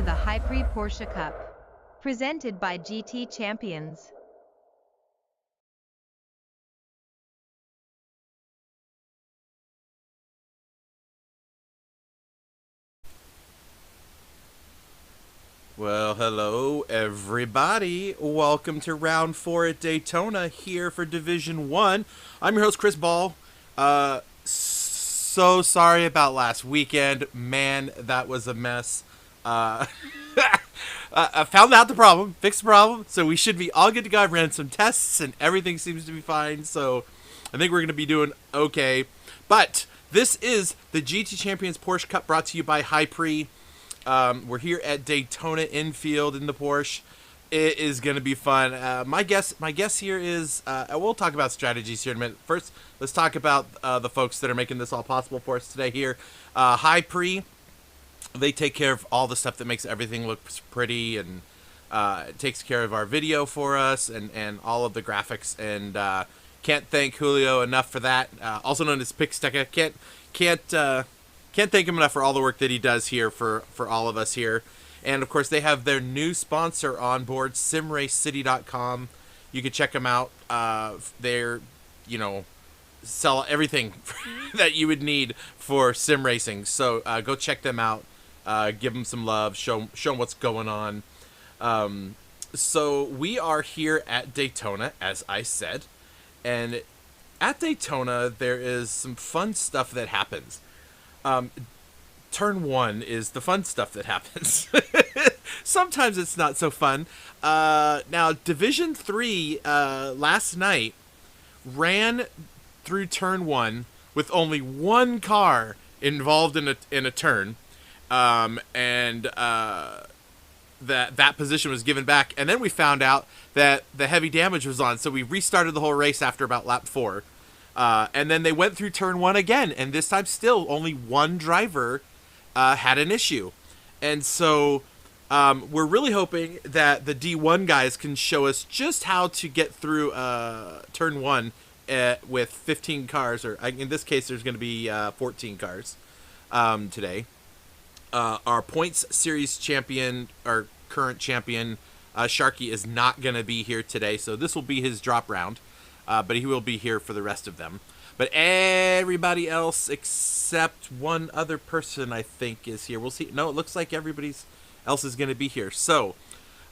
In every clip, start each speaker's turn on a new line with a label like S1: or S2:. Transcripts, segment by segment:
S1: the HyPrix Porsche Cup, presented by GT Champions.
S2: Well, hello everybody. Welcome to round 4 at Daytona here for Division 1. I'm your host, Chris Ball. So sorry about last weekend. Man, that was a mess. I found out the problem, fixed the problem, so we should be all good to go. I ran some tests and everything seems to be fine, so I think we're going to be doing okay. But this is the GT Champions Porsche Cup brought to you by HyPrix. We're here at Daytona infield in the Porsche. It is going to be fun. My guess here is, we'll talk about strategies here in a minute. First, let's talk about the folks that are making this all possible for us today here. HyPrix, they take care of all the stuff that makes everything look pretty, and it takes care of our video for us and all of the graphics. And can't thank Julio enough for that. Also known as Pixteca. Can't thank him enough for all the work that he does here for all of us here. And, of course, they have their new sponsor on board, simracecity.com. You can check them out. They're, sell everything that you would need for sim racing. So go check them out. Give them some love. Show them what's going on. So we are here at Daytona, as I said. And at Daytona, there is some fun stuff that happens. Turn 1 is the fun stuff that happens. Sometimes it's not so fun. Now, Division 3 last night ran through Turn 1 with only one car involved in a turn, and that position was given back. And then we found out that the heavy damage was on, so we restarted the whole race after about lap 4. And then they went through Turn 1 again, and this time still only one driver had an issue. And so we're really hoping that the D1 guys can show us just how to get through Turn 1 with 15 cars, or in this case there's going to be 14 cars today. Our points series champion, our current champion, Sharky, is not going to be here today, so this will be his drop round. But he will be here for the rest of them. But everybody else except one other person, I think, is here. We'll see. No, it looks like everybody else is going to be here. So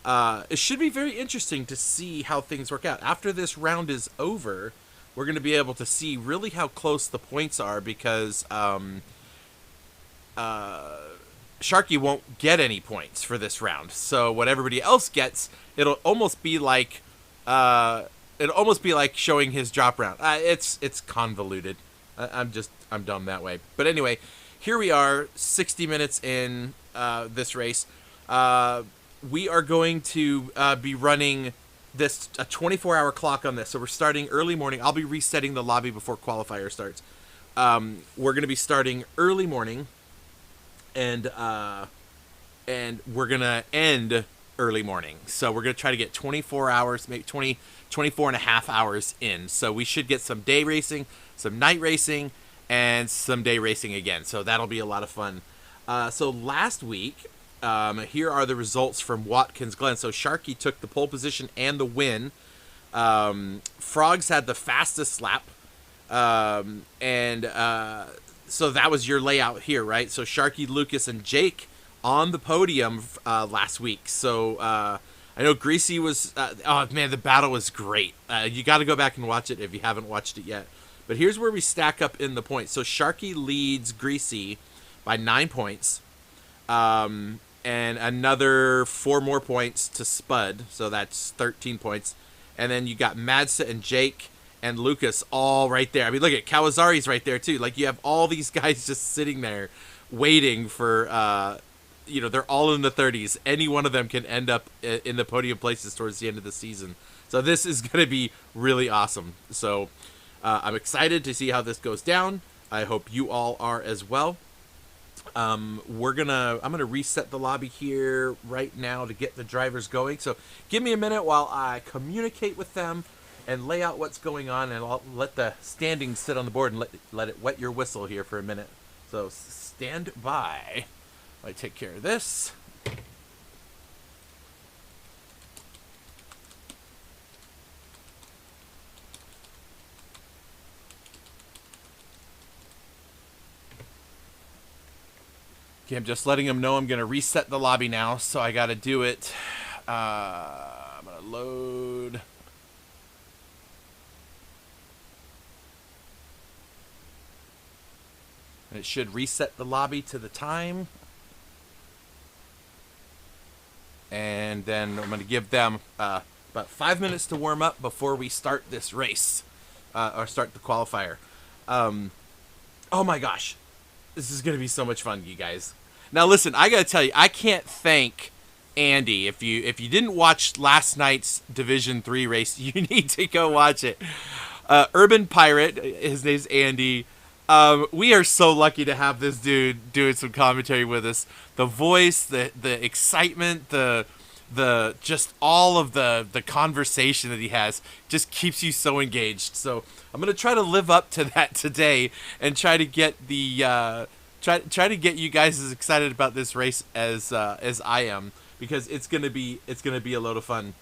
S2: it should be very interesting to see how things work out. After this round is over, we're going to be able to see really how close the points are, because Sharky won't get any points for this round. So what everybody else gets, it'll almost be like showing his drop round. It's convoluted. I'm dumb that way. But anyway, here we are, 60 minutes in this race. We are going to be running a 24-hour clock on this. So we're starting early morning. I'll be resetting the lobby before qualifier starts. We're going to be starting early morning, and we're going to end early morning. So we're going to try to get 24 hours, make 24 and a half hours in. So we should get some day racing, some night racing, and some day racing again. So that'll be a lot of fun. So last week, here are the results from Watkins Glen. So Sharky took the pole position and the win. Frogs had the fastest lap. So that was your layout here, right? So Sharky, Lucas, and Jake on the podium last week. So I know Greasy was... oh, man, the battle was great. You got to go back and watch it if you haven't watched it yet. But here's where we stack up in the points. So Sharky leads Greasy by 9 points. And another 4 more points to Spud. So that's 13 points. And then you got Madsa and Jake and Lucas all right there. I mean, look at Kawasari's right there, too. Like, you have all these guys just sitting there waiting for... they're all in the 30s. Any one of them can end up in the podium places towards the end of the season. So this is going to be really awesome. So I'm excited to see how this goes down. I hope you all are as well. I'm gonna reset the lobby here right now to get the drivers going. So give me a minute while I communicate with them and lay out what's going on, and I'll let the standings sit on the board and let it wet your whistle here for a minute. So stand by. I take care of this. Okay, I'm just letting them know I'm going to reset the lobby now, so I got to do it. I'm going to load. And it should reset the lobby to the time. And then I'm going to give them about 5 minutes to warm up before we start this race. Or start the qualifier. Oh my gosh. This is going to be so much fun, you guys. Now listen, I got to tell you, I can't thank Andy. If you didn't watch last night's Division 3 race, you need to go watch it. Urban Pirate, his name's Andy. We are so lucky to have this dude doing some commentary with us. The voice, the excitement, the just all of the conversation that he has just keeps you so engaged. So I'm gonna try to live up to that today and try to get the try to get you guys as excited about this race as I am, because it's gonna be a load of fun.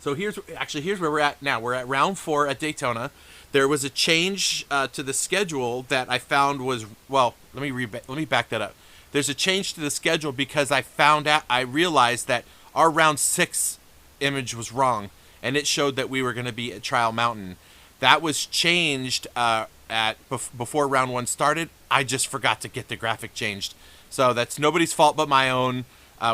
S2: So here's where we're at now. We're at round 4 at Daytona. There was a change to the schedule that I found was, well, let me back that up. There's a change to the schedule because I realized that our round 6 image was wrong, and it showed that we were going to be at Trial Mountain. That was changed before round 1 started. I just forgot to get the graphic changed. So that's nobody's fault but my own.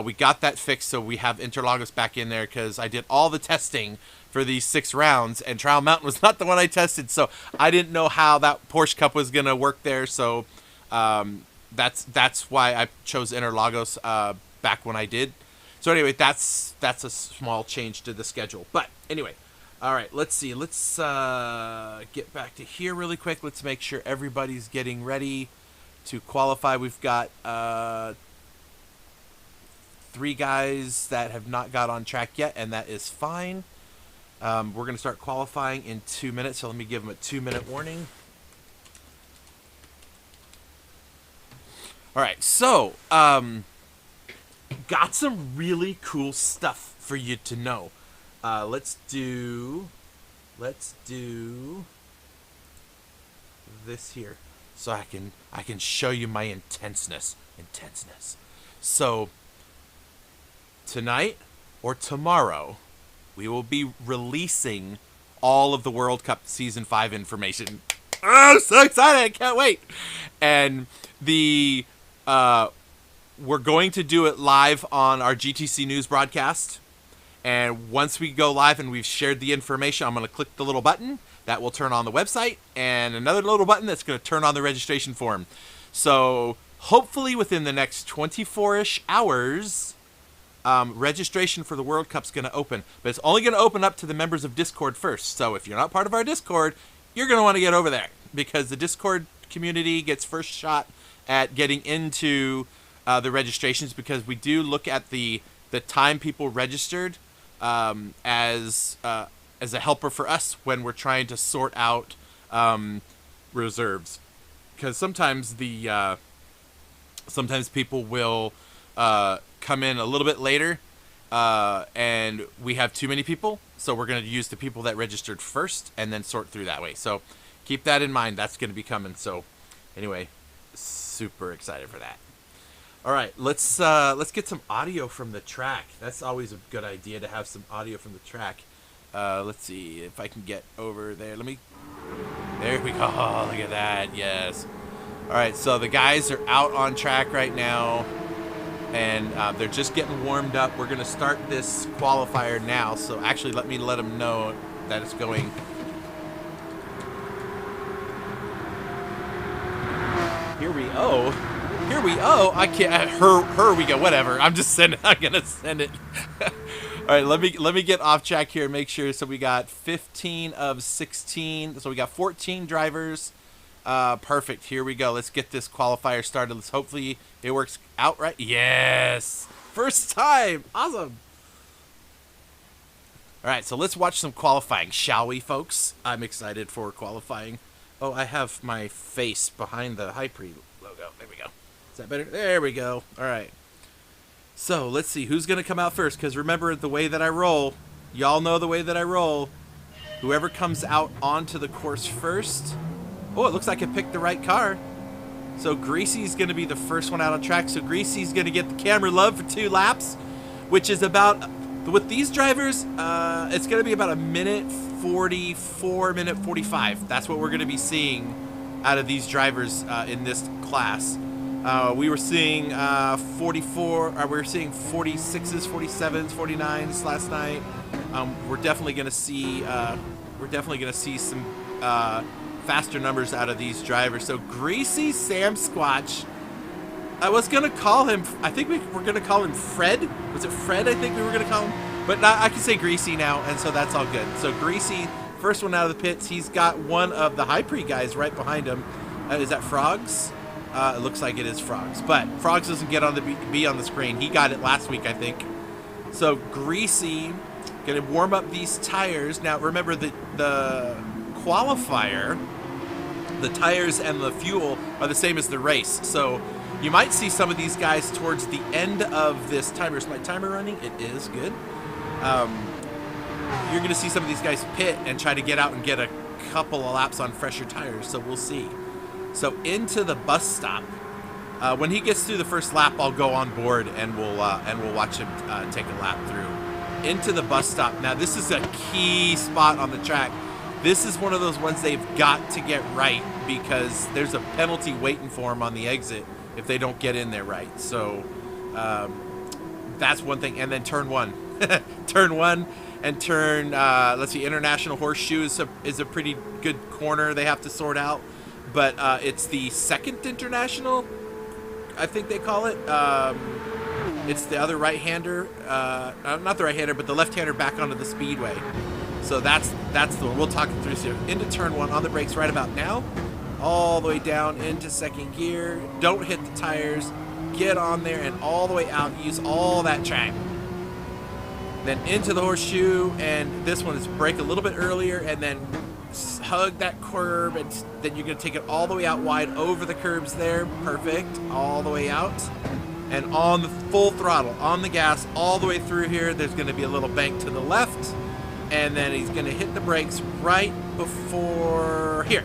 S2: We got that fixed, so we have Interlagos back in there because I did all the testing for these 6 rounds, and Trial Mountain was not the one I tested, so I didn't know how that Porsche Cup was going to work there, so that's why I chose Interlagos back when I did. So anyway, that's a small change to the schedule. But anyway, all right, let's see. Let's get back to here really quick. Let's make sure everybody's getting ready to qualify. We've got 3 guys that have not got on track yet, and that is fine. We're going to start qualifying in 2 minutes, so let me give them a 2-minute warning. All right, so got some really cool stuff for you to know. Let's do this here, so I can show you my intenseness. So tonight or tomorrow, we will be releasing all of the World Cup Season 5 information. Oh, I'm so excited! I can't wait. And we're going to do it live on our GTC News broadcast. And once we go live and we've shared the information, I'm going to click the little button that will turn on the website, and another little button that's going to turn on the registration form. So hopefully within the next 24-ish hours, registration for the World Cup's going to open. But it's only going to open up to the members of Discord first. So if you're not part of our Discord, you're going to want to get over there, because the Discord community gets first shot at getting into the registrations, because we do look at the time people registered as a helper for us when we're trying to sort out reserves, because sometimes people will come in a little bit later and we have too many people, so we're going to use the people that registered first and then sort through that way. So keep that in mind. That's going to be coming. So anyway, super excited for that. All right, let's get some audio from the track. That's always a good idea to have some audio from the track. Let's see if I can get over there. There we go. Oh, look at that. Yes. All right, so the guys are out on track right now, and they're just getting warmed up. We're going to start this qualifier now, so actually let them know that it's going. Here we go. I can't. Her we go. Whatever. I'm gonna send it. All right. Let me get off track here and make sure. So we got 15 of 16. So we got 14 drivers. Perfect. Here we go. Let's get this qualifier started. Hopefully it works out right. Yes. First time. Awesome. All right. So let's watch some qualifying, shall we, folks? I'm excited for qualifying. Oh, I have my face behind the HyPrix logo. There we go. Is that better? There we go. All right. So let's see who's going to come out first, because remember the way that I roll. Y'all know the way that I roll. Whoever comes out onto the course first. Oh, it looks like I picked the right car. So Greasy's going to be the first one out on track. So Greasy's going to get the camera love for 2 laps, which is about, with these drivers, it's going to be about a minute 44, minute 45. That's what we're going to be seeing out of these drivers in this class. We were seeing 44, we were seeing 46s, 47s, 49s last night. We're definitely going to see some faster numbers out of these drivers. So Greasy Sam Squatch. I was going to call him, I think we were going to call him Fred. Was it Fred I think we were going to call him? But I can say Greasy now, and so that's all good. So Greasy, first one out of the pits. He's got one of the HyPrix guys right behind him. Is that Frogs? It looks like it is Frogs. But Frogs doesn't get on the be on the screen. He got it last week, I think. So Greasy going to warm up these tires. Now, remember, the qualifier, the tires and the fuel are the same as the race. So you might see some of these guys towards the end of this timer. Is my timer running? It is good. You're going to see some of these guys pit and try to get out and get a couple of laps on fresher tires. So we'll see. So into the bus stop. When he gets through the first lap, I'll go on board and we'll watch him take a lap through. Into the bus stop. Now this is a key spot on the track. This is one of those ones they've got to get right because there's a penalty waiting for them on the exit if they don't get in there right. So that's one thing. And then turn 1. Turn 1 and turn, let's see, International Horseshoe is a pretty good corner they have to sort out. But it's the second International, I think they call it. It's the other right-hander, not the right-hander, but the left-hander back onto the speedway. So that's the one. We'll talk it through. So into turn 1 on the brakes right about now. All the way down into second gear. Don't hit the tires. Get on there and all the way out. Use all that track. Then into the horseshoe, and this one is brake a little bit earlier, and then hug that curb, and then you're going to take it all the way out wide over the curbs there. Perfect. All the way out. And on the full throttle, on the gas, all the way through here, there's going to be a little bank to the left. And then he's going to hit the brakes right before here.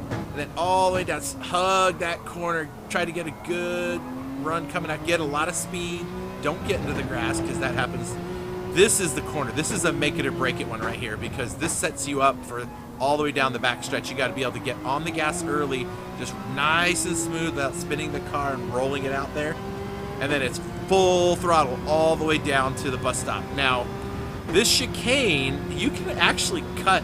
S2: And then all the way down. Hug that corner. Try to get a good run coming out. Get a lot of speed. Don't get into the grass because that happens. This is the corner. This is a make it or break it one right here because this sets you up for all the way down the back stretch. You got to be able to get on the gas early, just nice and smooth without spinning the car and rolling it out there. And then it's full throttle all the way down to the bus stop. Now, this chicane, you can actually cut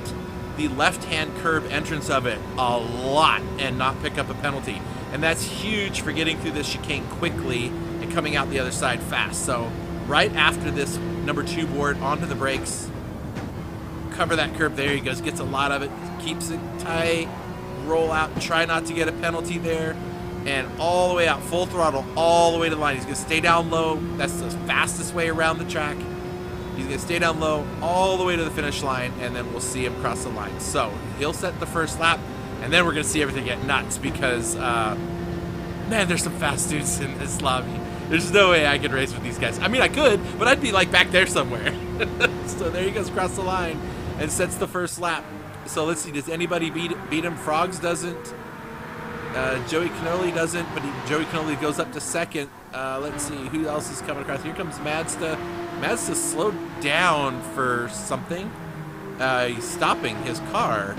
S2: the left-hand curb entrance of it a lot and not pick up a penalty. And that's huge for getting through this chicane quickly and coming out the other side fast. So right after this number 2 board, onto the brakes, cover that curb. There he goes, gets a lot of it, keeps it tight, roll out, try not to get a penalty there, and all the way out, full throttle, all the way to the line. He's going to stay down low. That's the fastest way around the track. He's going to stay down low all the way to the finish line, and then we'll see him cross the line. So he'll set the first lap, and then we're going to see everything get nuts because, man, there's some fast dudes in this lobby. There's no way I could race with these guys. I mean, I could, but I'd be like back there somewhere. So there he goes, across the line, and sets the first lap. So let's see, does anybody beat him? Frogs doesn't. Joey Cannoli doesn't, but Joey Cannoli goes up to second. Let's see, who else is coming across? Here comes Mazda. Mazda slowed down for something. He's stopping his car.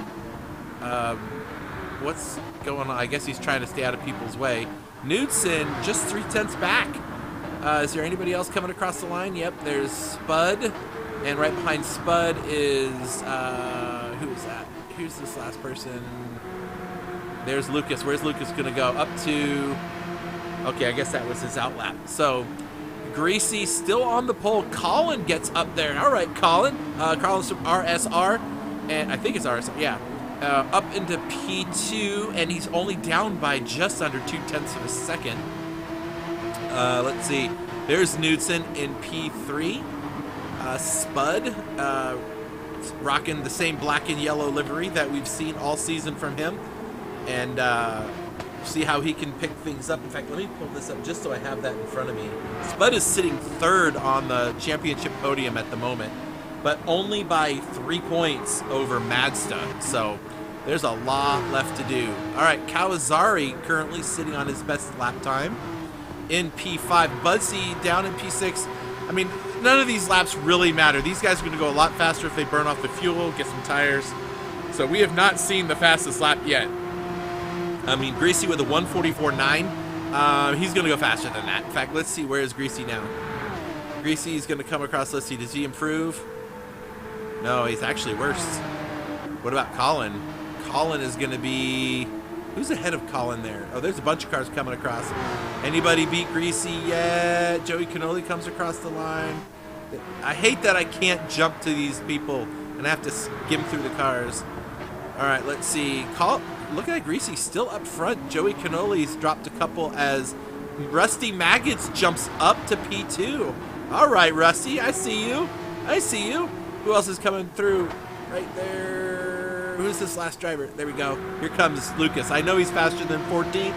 S2: What's going on? I guess he's trying to stay out of people's way. Knudsen just 0.3 back. Is there anybody else coming across the line? Yep, there's Spud. And right behind Spud is, who is that? Who's this last person? There's Lucas. Where's Lucas going to go? Up to, okay, I guess that was his out lap. So Greasy still on the pole. Colin gets up there. All right, Colin. Colin's from RSR. And I think it's RSR, yeah. Up into P2, and he's only down by just under 0.2 of a second. Let's see. There's Knudsen in P3. Spud, rocking the same black and yellow livery that we've seen all season from him. And see how he can pick things up. In fact, let me pull this up just so I have that in front of me. Spud is sitting 3rd on the championship podium at the moment, but only by 3 points over Mazda. So There's a lot left to do. All right, Kawasari currently sitting on his best lap time in P5. Budsy down in P6. I mean, none of these laps really matter. These guys are going to go a lot faster if they burn off the fuel, get some tires. So we have not seen the fastest lap yet. I mean, Greasy with a 1:44.9. He's going to go faster than that. In fact, let's see. Where is Greasy now? Greasy's going to come across. Let's see. Does he improve? No, he's actually worse. What about Colin? Colin is going to be... Who's ahead of Colin there? Oh, there's a bunch of cars coming across. Anybody beat Greasy yet? Joey Cannoli comes across the line. I hate that I can't jump to these people and I have to skim through the cars. All right, let's see. Look at Greasy still up front. Joey Cannoli's dropped a couple as Rusty Maggots jumps up to P2. All right, Rusty, I see you. I see you. Who else is coming through? Right there. Who's this last driver? There we go. Here comes Lucas. I know he's faster than 14th.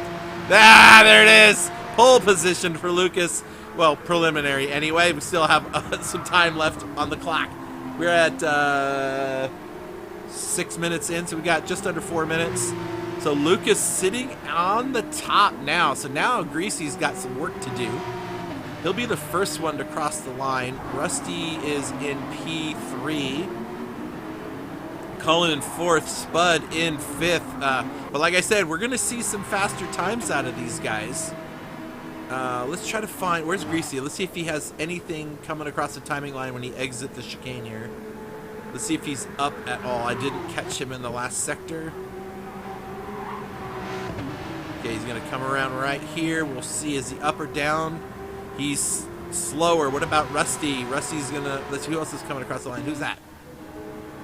S2: Ah, there it is. Pole position for Lucas. Well, preliminary anyway. We still have some time left on the clock. We're at 6 minutes in, so we got just under 4 minutes. So Lucas sitting on the top now. So now Greasy's got some work to do. He'll be the first one to cross the line. Rusty is in P3. Cullen in 4th, Spud in 5th. But like I said, we're going to see some faster times out of these guys. Let's try to find... Where's Greasy? Let's see if he has anything coming across the timing line when he exits the chicane here. Let's see if he's up at all. I didn't catch him in the last sector. Okay, he's going to come around right here. We'll see. Is he up or down? He's slower. What about Rusty? Rusty's going to... Let's see who else is coming across the line. Who's that?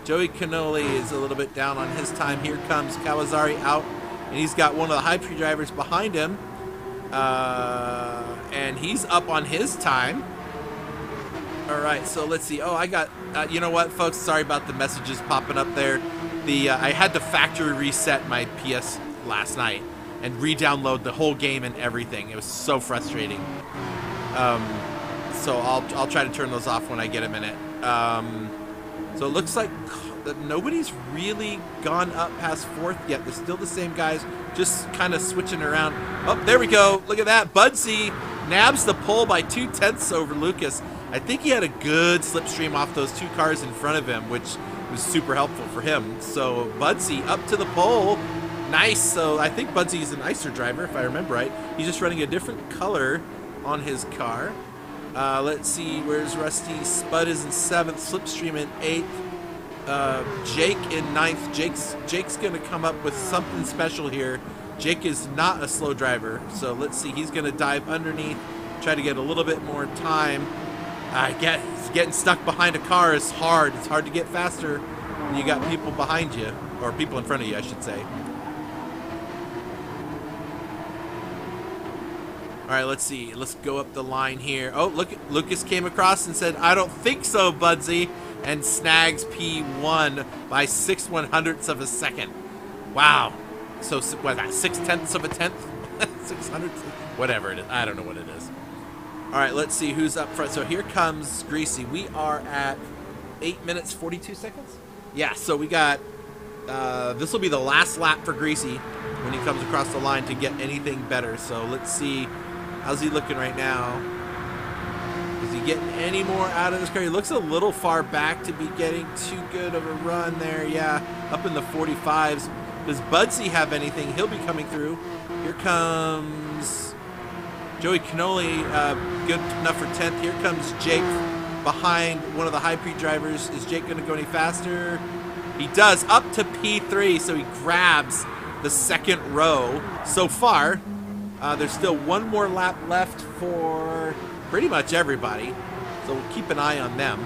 S2: Joey Cannoli is a little bit down on his time. Here comes Kawasari out, and he's got one of the HyPrix drivers behind him. And he's up on his time. All right, so let's see. Oh, I got... you know what, folks? Sorry about the messages popping up there. I had to factory reset my PS last night and re-download the whole game and everything. It was so frustrating. So I'll try to turn those off when I get a minute. So it looks like nobody's really gone up past 4th yet. They're still the same guys, just kind of switching around. Oh, there we go. Look at that. Budsy nabs the pole by 2/10 over Lucas. I think he had a good slipstream off those two cars in front of him, which was super helpful for him. So Budsy up to the pole. Nice. So I think Budsy's a nicer driver, if I remember right. He's just running a different color on his car. Let's see, where's Rusty? Spud is in 7th, Slipstream in 8th, Jake in 9th. Jake's going to come up with something special here. Jake is not a slow driver, so let's see. He's going to dive underneath, try to get a little bit more time. Getting stuck behind a car is hard. It's hard to get faster when you got people behind you, or people in front of you, I should say. All right, let's see. Let's go up the line here. Oh, look, Lucas came across and said, "I don't think so, Budsy," and snags P1 by 6/100ths of a second. Wow. So what? 6/10ths of a tenth? 600ths? Whatever it is. I don't know what it is. All right, let's see who's up front. So here comes Greasy. We are at 8 minutes 42 seconds. Yeah. So we got. This will be the last lap for Greasy when he comes across the line to get anything better. So let's see. How's he looking right now? Is he getting any more out of this car? He looks a little far back to be getting too good of a run there. Yeah, up in the 45s. Does Budsy have anything? He'll be coming through. Here comes Joey Cannoli, good enough for 10th. Here comes Jake behind one of the HyPrix drivers. Is Jake going to go any faster? He does, up to P3, so he grabs the second row so far. There's still one more lap left for pretty much everybody, so we'll keep an eye on them.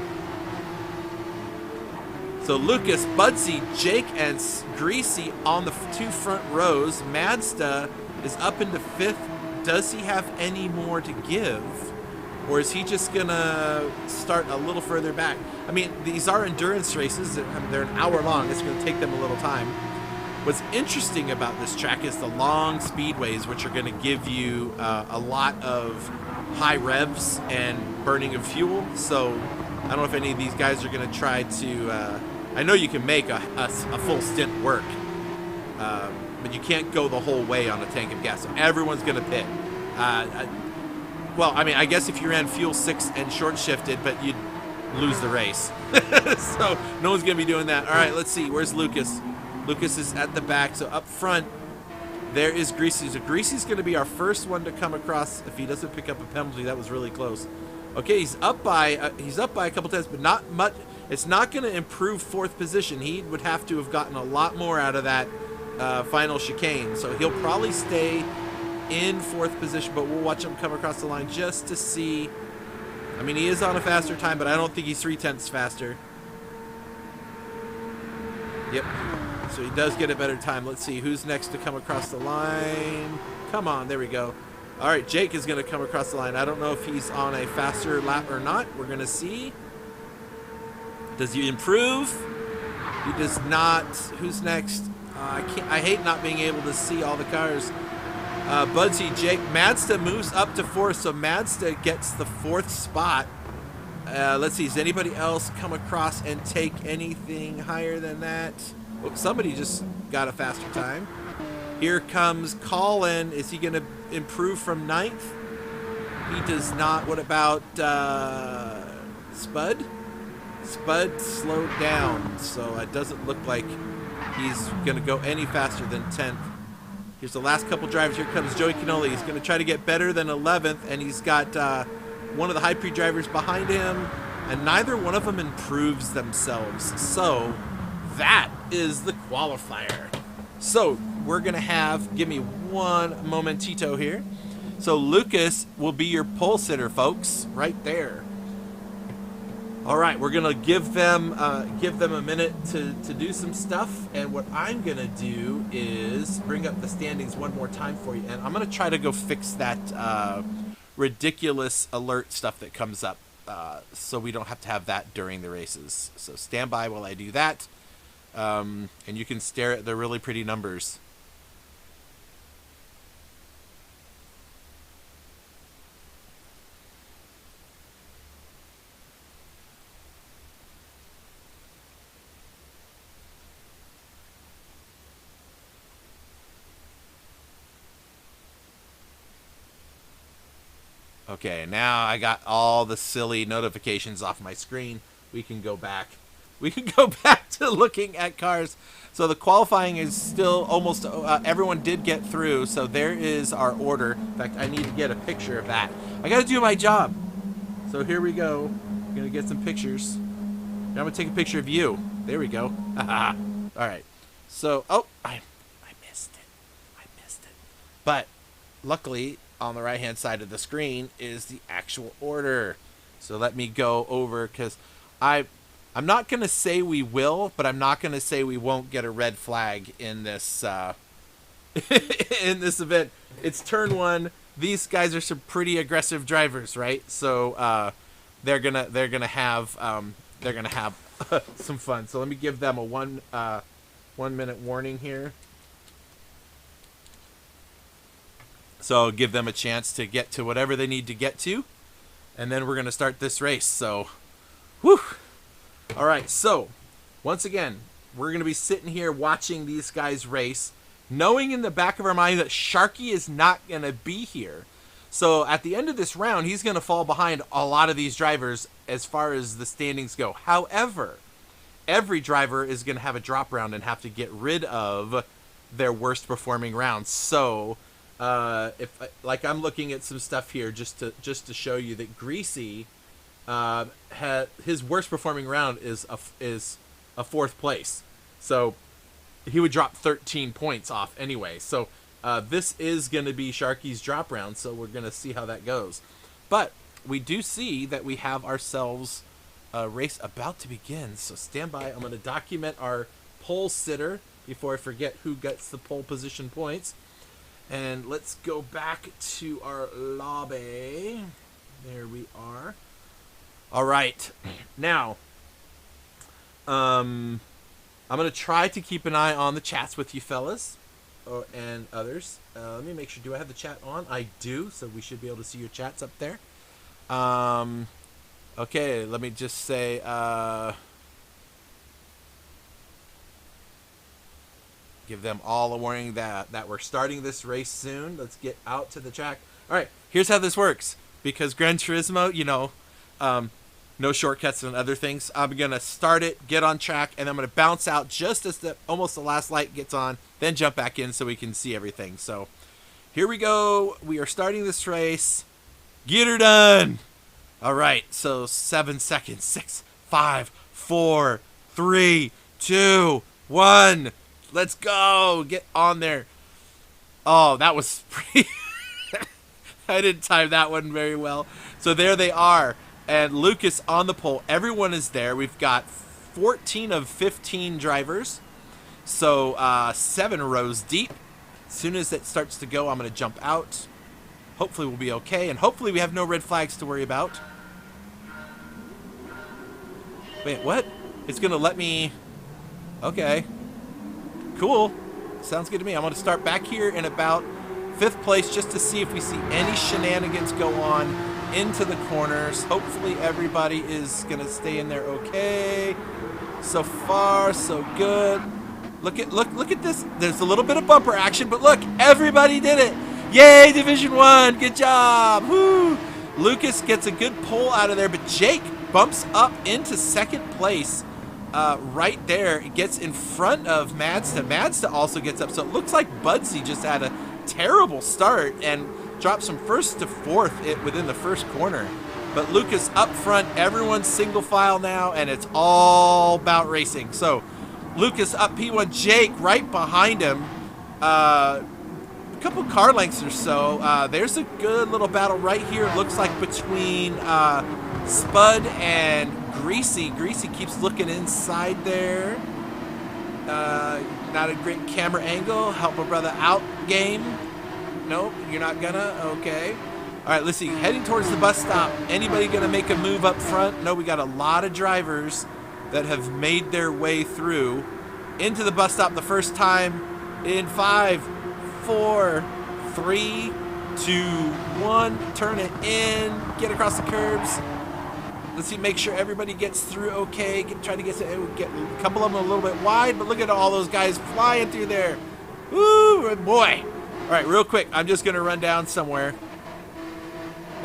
S2: So Lucas, Budsy, Jake, and Greasy on the two front rows. Madsta is up into 5th. Does he have any more to give? Or is he just going to start a little further back? I mean, these are endurance races. They're an hour long. It's going to take them a little time. What's interesting about this track is the long speedways, which are going to give you a lot of high revs and burning of fuel. So I don't know if any of these guys are going to try to... I know you can make a full stint work But you can't go the whole way on a tank of gas. So everyone's going to pit. Well, I mean, I guess if you ran fuel 6 and short shifted, but you'd lose the race. So no one's going to be doing that. All right, let's see. Where's Lucas? Lucas is at the back. So up front, there is Greasy. So Greasy's going to be our first one to come across if he doesn't pick up a penalty. That was really close. Okay, he's up by a couple times, but not much. It's not going to improve 4th position. He would have to have gotten a lot more out of that final chicane. So he'll probably stay in 4th position, but we'll watch him come across the line just to see. I mean, he is on a faster time, but I don't think he's 0.3 faster. Yep. So he does get a better time. Let's see who's next to come across the line. Come on, there we go. All right, Jake is going to come across the line. I don't know if he's on a faster lap or not. We're going to see. Does he improve? He does not. Who's next? I hate not being able to see all the cars. Budsy, Jake, Madsta moves up to 4th, so Madsta gets the 4th spot. Let's see, does anybody else come across and take anything higher than that? Oh, somebody just got a faster time. Here comes Colin. Is he going to improve from 9th? He does not. What about Spud? Spud slowed down, so it doesn't look like he's going to go any faster than 10th. Here's the last couple drivers. Here comes Joey Canoli. He's going to try to get better than 11th, and he's got one of the HyPrix drivers behind him, and neither one of them improves themselves. So that is the qualifier. So we're going to have, give me one momentito here. So Lucas will be your pole sitter, folks, right there. All right, we're gonna give them a minute to do some stuff, and what I'm gonna do is bring up the standings one more time for you, and I'm gonna try to go fix that ridiculous alert stuff that comes up, so we don't have to have that during the races. So stand by while I do that, and you can stare at the really pretty numbers. Okay, now I got all the silly notifications off my screen. We can go back. We can go back to looking at cars. So the qualifying is still almost, everyone did get through. So there is our order. In fact, I need to get a picture of that. I got to do my job. So here we go. I'm going to get some pictures. Now I'm going to take a picture of you. There we go. All right. So, oh, I missed it. I missed it. But luckily, on the right hand side of the screen is the actual order. So let me go over, because I'm not going to say we will, but I'm not going to say we won't get a red flag in this in this event. It's turn 1. These guys are some pretty aggressive drivers, right? So they're gonna have some fun. So let me give them a 1 minute warning here. So I'll give them a chance to get to whatever they need to get to. And then we're going to start this race. So, whew. All right. So, once again, we're going to be sitting here watching these guys race, knowing in the back of our mind that Sharky is not going to be here. So, at the end of this round, he's going to fall behind a lot of these drivers as far as the standings go. However, every driver is going to have a drop round and have to get rid of their worst performing rounds. So, if like I'm looking at some stuff here just to show you that Greasy his worst performing round is a 4th place, so he would drop 13 points off anyway. So this is going to be Sharky's drop round, so we're going to see how that goes. But we do see that we have ourselves a race about to begin, so stand by. I'm going to document our pole sitter before I forget who gets the pole position points. And let's go back to our lobby. There we are. All right. Now, I'm going to try to keep an eye on the chats with you fellas and others. Let me make sure. Do I have the chat on? I do, so we should be able to see your chats up there. Okay, let me just say... Give them all a warning that we're starting this race soon. Let's get out to the track. All right, here's how this works. Because Gran Turismo, you know, no shortcuts and other things. I'm going to start it, get on track, and I'm going to bounce out just as almost the last light gets on, then jump back in so we can see everything. So here we go. We are starting this race. Get her done. All right, so 7 seconds. 6, 5, 4, 3, 2, 1. Let's go. Get on there. Oh, that was pretty... I didn't time that one very well. So there they are. And Lucas on the pole. Everyone is there. We've got 14 of 15 drivers. So 7 rows deep. As soon as it starts to go, I'm going to jump out. Hopefully we'll be okay. And hopefully we have no red flags to worry about. Wait, what? It's going to let me... Okay. Cool. Sounds good to me. I'm going to start back here in about 5th place just to see if we see any shenanigans go on into the corners. Hopefully everybody is going to stay in there okay. So far, so good. Look at this. There's a little bit of bumper action, but look, everybody did it. Yay, Division 1. Good job. Woo. Lucas gets a good pull out of there, but Jake bumps up into 2nd place. Right there, it gets in front of Mazda. Mazda also gets up, so it looks like Budsy just had a terrible start and drops from 1st to 4th within the 1st corner. But Lucas up front, everyone's single file now, and it's all about racing. So Lucas up P1, Jake right behind him, a couple car lengths or so. There's a good little battle right here. It looks like between Spud and Greasy. Greasy keeps looking inside there. Not a great camera angle. Help a brother out game. Nope, you're not gonna? Okay. All right, let's see. Heading towards the bus stop. Anybody gonna make a move up front? No, we got a lot of drivers that have made their way through into the bus stop the first time in 5, 4, 3, 2, 1. Turn it in. Get across the curbs. Let's see, make sure everybody gets through okay. Try to get a couple of them a little bit wide, but look at all those guys flying through there. Woo, boy. All right, real quick, I'm just going to run down somewhere.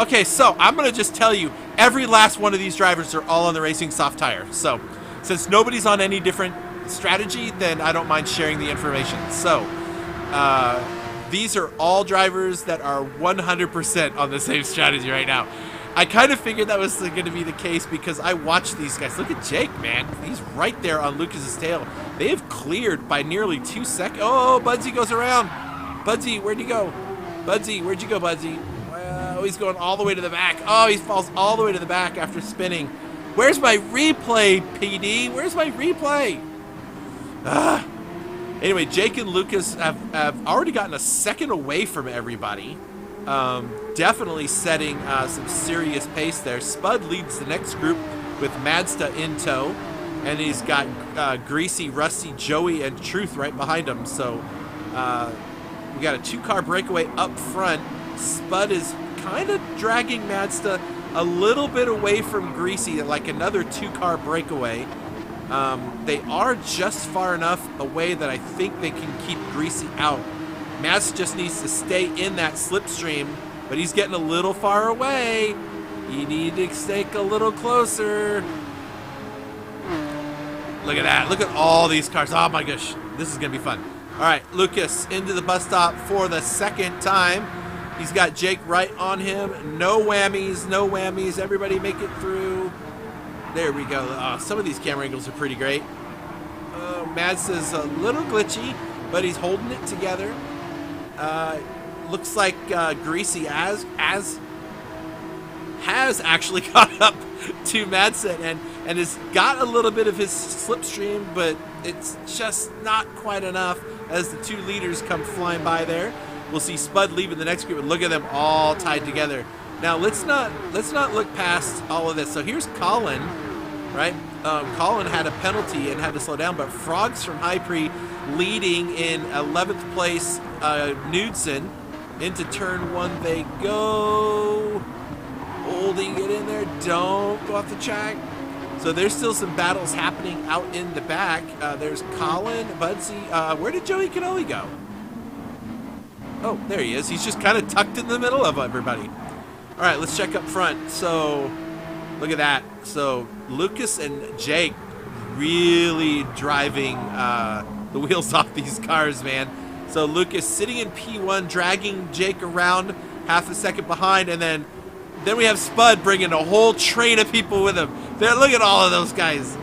S2: Okay, so I'm going to just tell you, every last one of these drivers are all on the racing soft tire. So since nobody's on any different strategy, then I don't mind sharing the information. So these are all drivers that are 100% on the same strategy right now. I kind of figured that was going to be the case because I watched these guys. Look at Jake, man. He's right there on Lucas's tail. They have cleared by nearly 2 seconds. Oh, Budsy goes around. Budsy, where'd you go? Budsy, where'd you go, Budsy? Well, he's going all the way to the back. Oh, he falls all the way to the back after spinning. Where's my replay, PD? Where's my replay? Anyway, Jake and Lucas have already gotten a second away from everybody. Definitely setting some serious pace there. Spud leads the next group with Mazda in tow, and he's got Greasy, Rusty, Joey, and Truth right behind him. So we got a 2-car breakaway up front. Spud is kind of dragging Mazda a little bit away from Greasy, like another 2-car breakaway. They are just far enough away that I think they can keep Greasy out. Mazda just needs to stay in that slipstream, but he's getting a little far away. You need to stick a little closer. Look at that. Look at all these cars. Oh my gosh. This is going to be fun. All right, Lucas into the bus stop for the 2nd time. He's got Jake right on him. No whammies, no whammies. Everybody make it through. There we go. Oh, some of these camera angles are pretty great. Mazda's a little glitchy, but he's holding it together. Looks like Greasy has actually caught up to Mazda and has got a little bit of his slipstream, but it's just not quite enough as the 2 leaders come flying by there. We'll see Spud leaving the next group, and look at them all tied together. Now let's not look past all of this. So here's Colin, right? Colin had a penalty and had to slow down, but Frogs from HyPrix leading in 11th place. Knudsen into turn 1 they go, holding it in there. Don't go off the track. So there's still some battles happening out in the back. There's Colin, Budsy. Where did Joey Canoli go? Oh, there he is. He's just kind of tucked in the middle of everybody. All right, let's check up front. So look at that. So Lucas and Jake really driving the wheels off these cars, man. So Lucas sitting in P1, dragging Jake around half a second behind, and then we have Spud bringing a whole train of people with him. Look at all of those guys.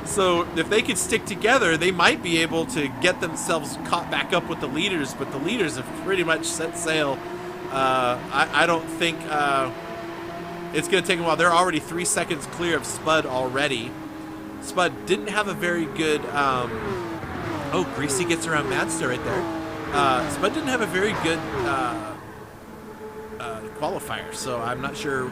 S2: So if they could stick together, they might be able to get themselves caught back up with the leaders, but the leaders have pretty much set sail. I don't think it's going to take a while. They're already 3 seconds clear of Spud already. Spud didn't have a very good... oh, Greasy gets around Madster right there. Spud didn't have a very good qualifier, so I'm not sure.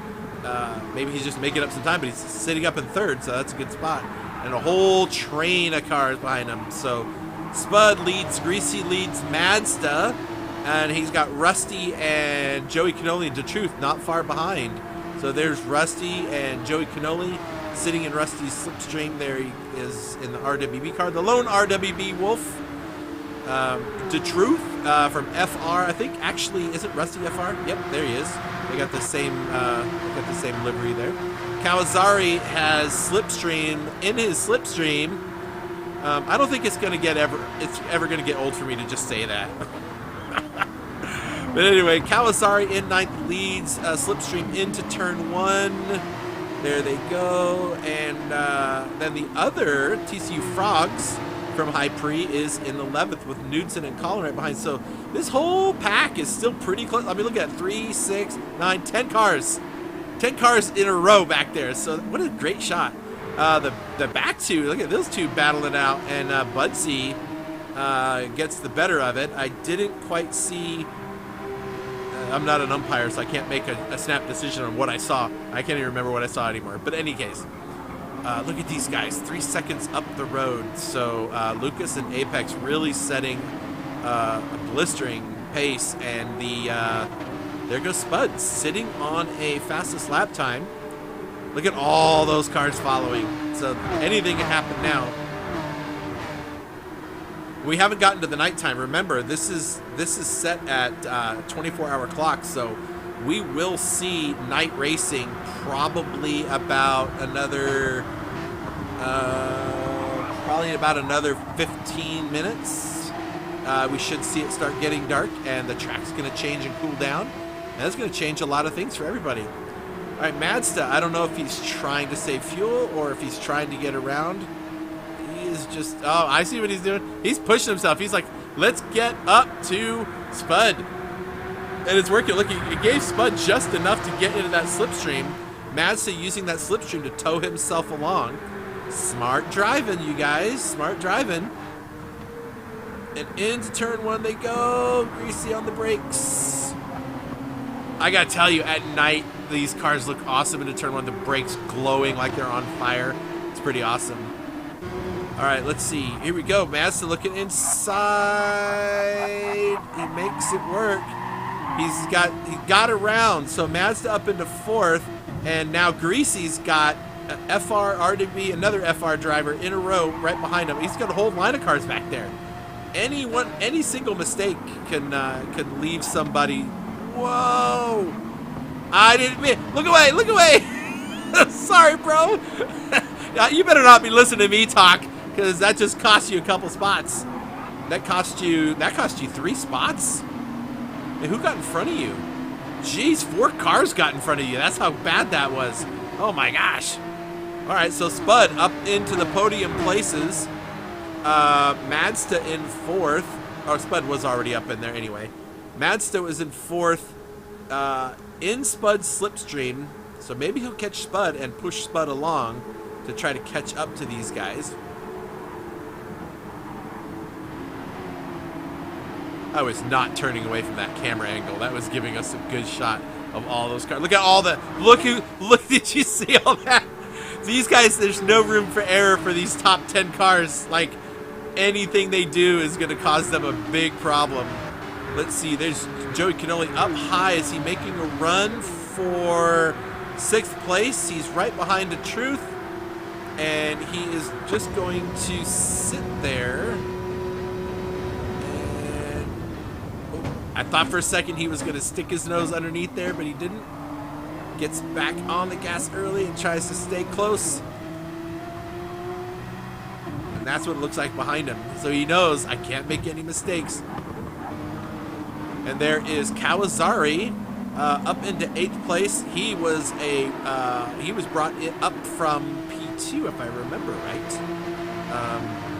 S2: Maybe he's just making up some time, but he's sitting up in third, so that's a good spot. And a whole train of cars behind him. So Spud leads, Greasy leads Mazda, and he's got Rusty and Joey Canoli and DeTruth not far behind. So there's Rusty and Joey Canoli sitting in Rusty's slipstream. There he is in the RWB car, the lone RWB Wolf. DeTruth from FR, I think actually isn't Rusty FR? Yep, there he is. They got the same livery there. Kawasari has Slipstream in his Slipstream. I don't think it's ever gonna get old for me to just say that. But anyway, Kawasari in ninth leads Slipstream into turn 1. There they go, and then the other TCU Frogs from HyPrix is in 11th with Knudsen and Colin right behind. So this whole pack is still pretty close. I mean, look at 3, 6, 9, 10 cars. 10 cars in a row back there. So what a great shot. The back two, look at those two battling out, and Budsy gets the better of it. I didn't quite see... I'm not an umpire, so I can't make a snap decision on what I saw. I can't even remember what I saw anymore. But in any case, look at these guys, 3 seconds up the road. So Lucas and Apex really setting a blistering pace, and there goes Spud sitting on a fastest lap time. Look at all those cars following. So anything can happen now. We haven't gotten to the nighttime. Remember, this is set at 24-hour clock, so we will see night racing probably about another 15 minutes. We should see it start getting dark, and the track's going to change and cool down. And that's going to change a lot of things for everybody. All right, Mazda, I don't know if he's trying to save fuel or if he's trying to get around. He is just, oh, I see what he's doing. He's pushing himself. He's like, let's get up to Spud. And it's working. Look, it gave Spud just enough to get into that slipstream. Mazda using that slipstream to tow himself along. Smart driving, you guys. Smart driving. And into turn 1 they go. Greasy on the brakes. I gotta tell you, at night, these cars look awesome into turn 1. The brakes glowing like they're on fire. It's pretty awesome. All right, let's see. Here we go. Mazda looking inside. He makes it work. He got around. So Mazda up into 4th, and now Greasy's got FR, RWB, another FR driver in a row right behind him. He's got a whole line of cars back there. Any single mistake can leave somebody. Whoa! I didn't mean. Look away! Look away! Sorry, bro. You better not be listening to me talk, because that just cost you a couple spots. That cost you 3 spots. And who got in front of you? Jeez, 4 cars got in front of you. That's how bad that was. Oh my gosh. All right, so Spud up into the podium places. Mazda in 4th. Oh, Spud was already up in there anyway. Mazda was in 4th in Spud's slipstream. So maybe he'll catch Spud and push Spud along to try to catch up to these guys. I was not turning away from that camera angle. That was giving us a good shot of all those cars. Look at all the, look, did you see all that? These guys, there's no room for error for these top 10 cars. Like, anything they do is going to cause them a big problem. Let's see, there's Joey Canoli up high. Is he making a run for 6th place? He's right behind the Truth. and he is just going to sit there. And I thought for a second he was going to stick his nose underneath there, but he didn't. Gets back on the gas early and tries to stay close. And that's what it looks like behind him. So he knows I can't make any mistakes. And there is Kawasari up into 8th place. He was brought up from P2 if I remember right.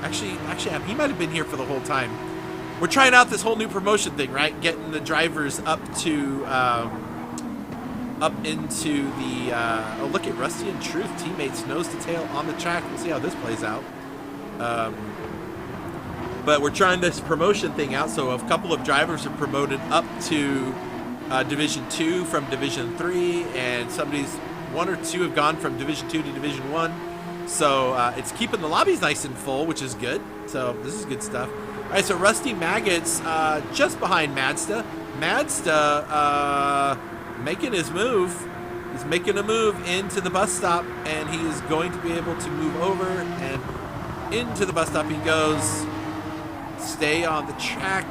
S2: Actually, he might have been here for the whole time. We're trying out this whole new promotion thing, right? Getting the drivers up to up into the oh, look at Rusty and Truth teammates nose to tail on the track. We'll see how this plays out. But we're trying this promotion thing out, so a couple of drivers are promoted up to Division 2 from Division 3, and one or two have gone from Division 2 to Division 1. So it's keeping the lobbies nice and full, which is good. So this is good stuff. All right, so Rusty Maggots just behind Mazda. Mazda making his move. He's making a move into the bus stop, and he is going to be able to move over, and into the bus stop he goes. Stay on the track,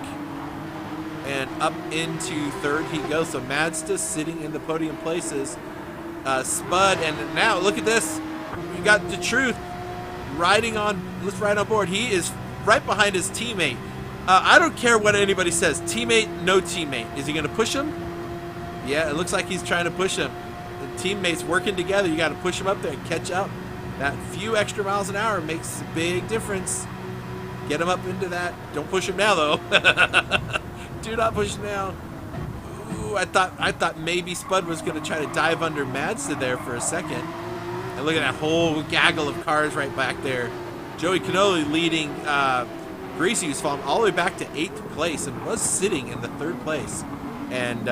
S2: and up into 3rd he goes. So Mazda sitting in the podium places. Spud, and now look at this. You got the Truth riding on. Let's ride on board. He is right behind his teammate. I don't care what anybody says. Teammate, no teammate. Is he going to push him? Yeah, it looks like he's trying to push him. The teammates working together. You got to push him up there and catch up. That few extra miles an hour makes a big difference. Get him up into that. Don't push him now, though. Do not push him now. Ooh, I thought maybe Spud was going to try to dive under Mazda there for a second. And look at that whole gaggle of cars right back there. Joey Cannoli leading. Greasy was falling all the way back to 8th place and was sitting in the 3rd place. And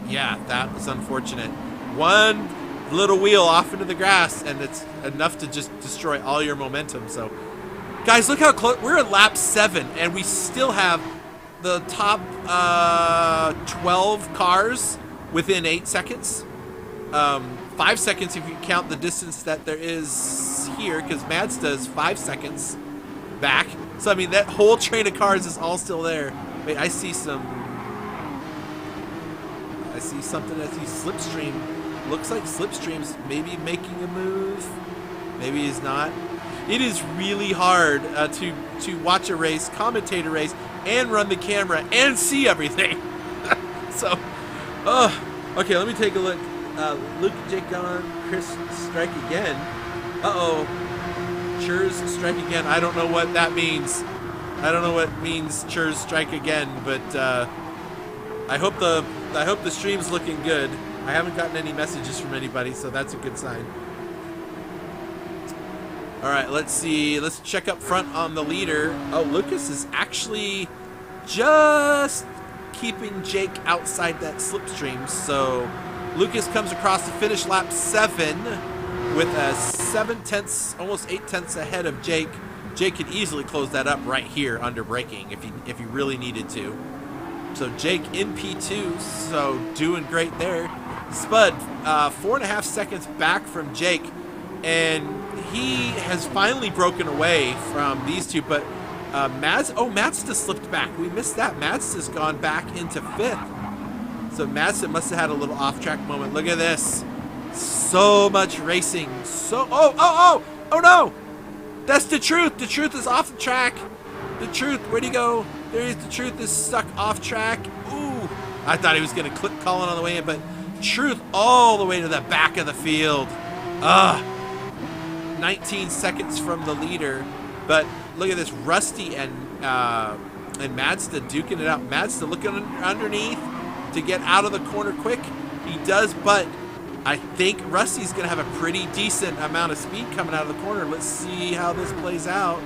S2: yeah, that was unfortunate. One little wheel off into the grass, and it's enough to just destroy all your momentum. So, guys, look how close. We're at lap 7, and we still have the top 12 cars within 8 seconds. 5 seconds if you count the distance that there is here, because Mazda is 5 seconds back. So, I mean, that whole train of cars is all still there. Wait, I see something. I see Slipstream. Looks like Slipstream's maybe making a move. Maybe he's not. It is really hard to watch a race, commentate a race, and run the camera and see everything. So, okay, let me take a look. Luke, Jake gone. Chris strike again. Uh-oh. Churs strike again. I don't know what that means. I don't know what means Churs strike again, but I hope the stream's looking good. I haven't gotten any messages from anybody, so that's a good sign. All right, let's see. Let's check up front on the leader. Oh, Lucas is actually just keeping Jake outside that slipstream. So Lucas comes across the finish lap 7 with a 7/10, almost 8/10 ahead of Jake. Jake could easily close that up right here under braking if he really needed to. So Jake in P2, so doing great there. Spud, 4.5 seconds back from Jake, and he has finally broken away from these two. But Mazda slipped back. We missed that. Mazda's gone back into 5th. So Mazda must have had a little off-track moment. Look at this. So much racing. Oh no! That's the Truth. The Truth is off the track. The Truth, where'd he go? There he is. The Truth is stuck off track. Ooh. I thought he was going to clip Colin on the way in, but Truth all the way to the back of the field. 19 seconds from the leader. But look at this. Rusty and Mazda duking it out. Mazda looking underneath to get out of the corner quick. He does, but I think Rusty's going to have a pretty decent amount of speed coming out of the corner. Let's see how this plays out.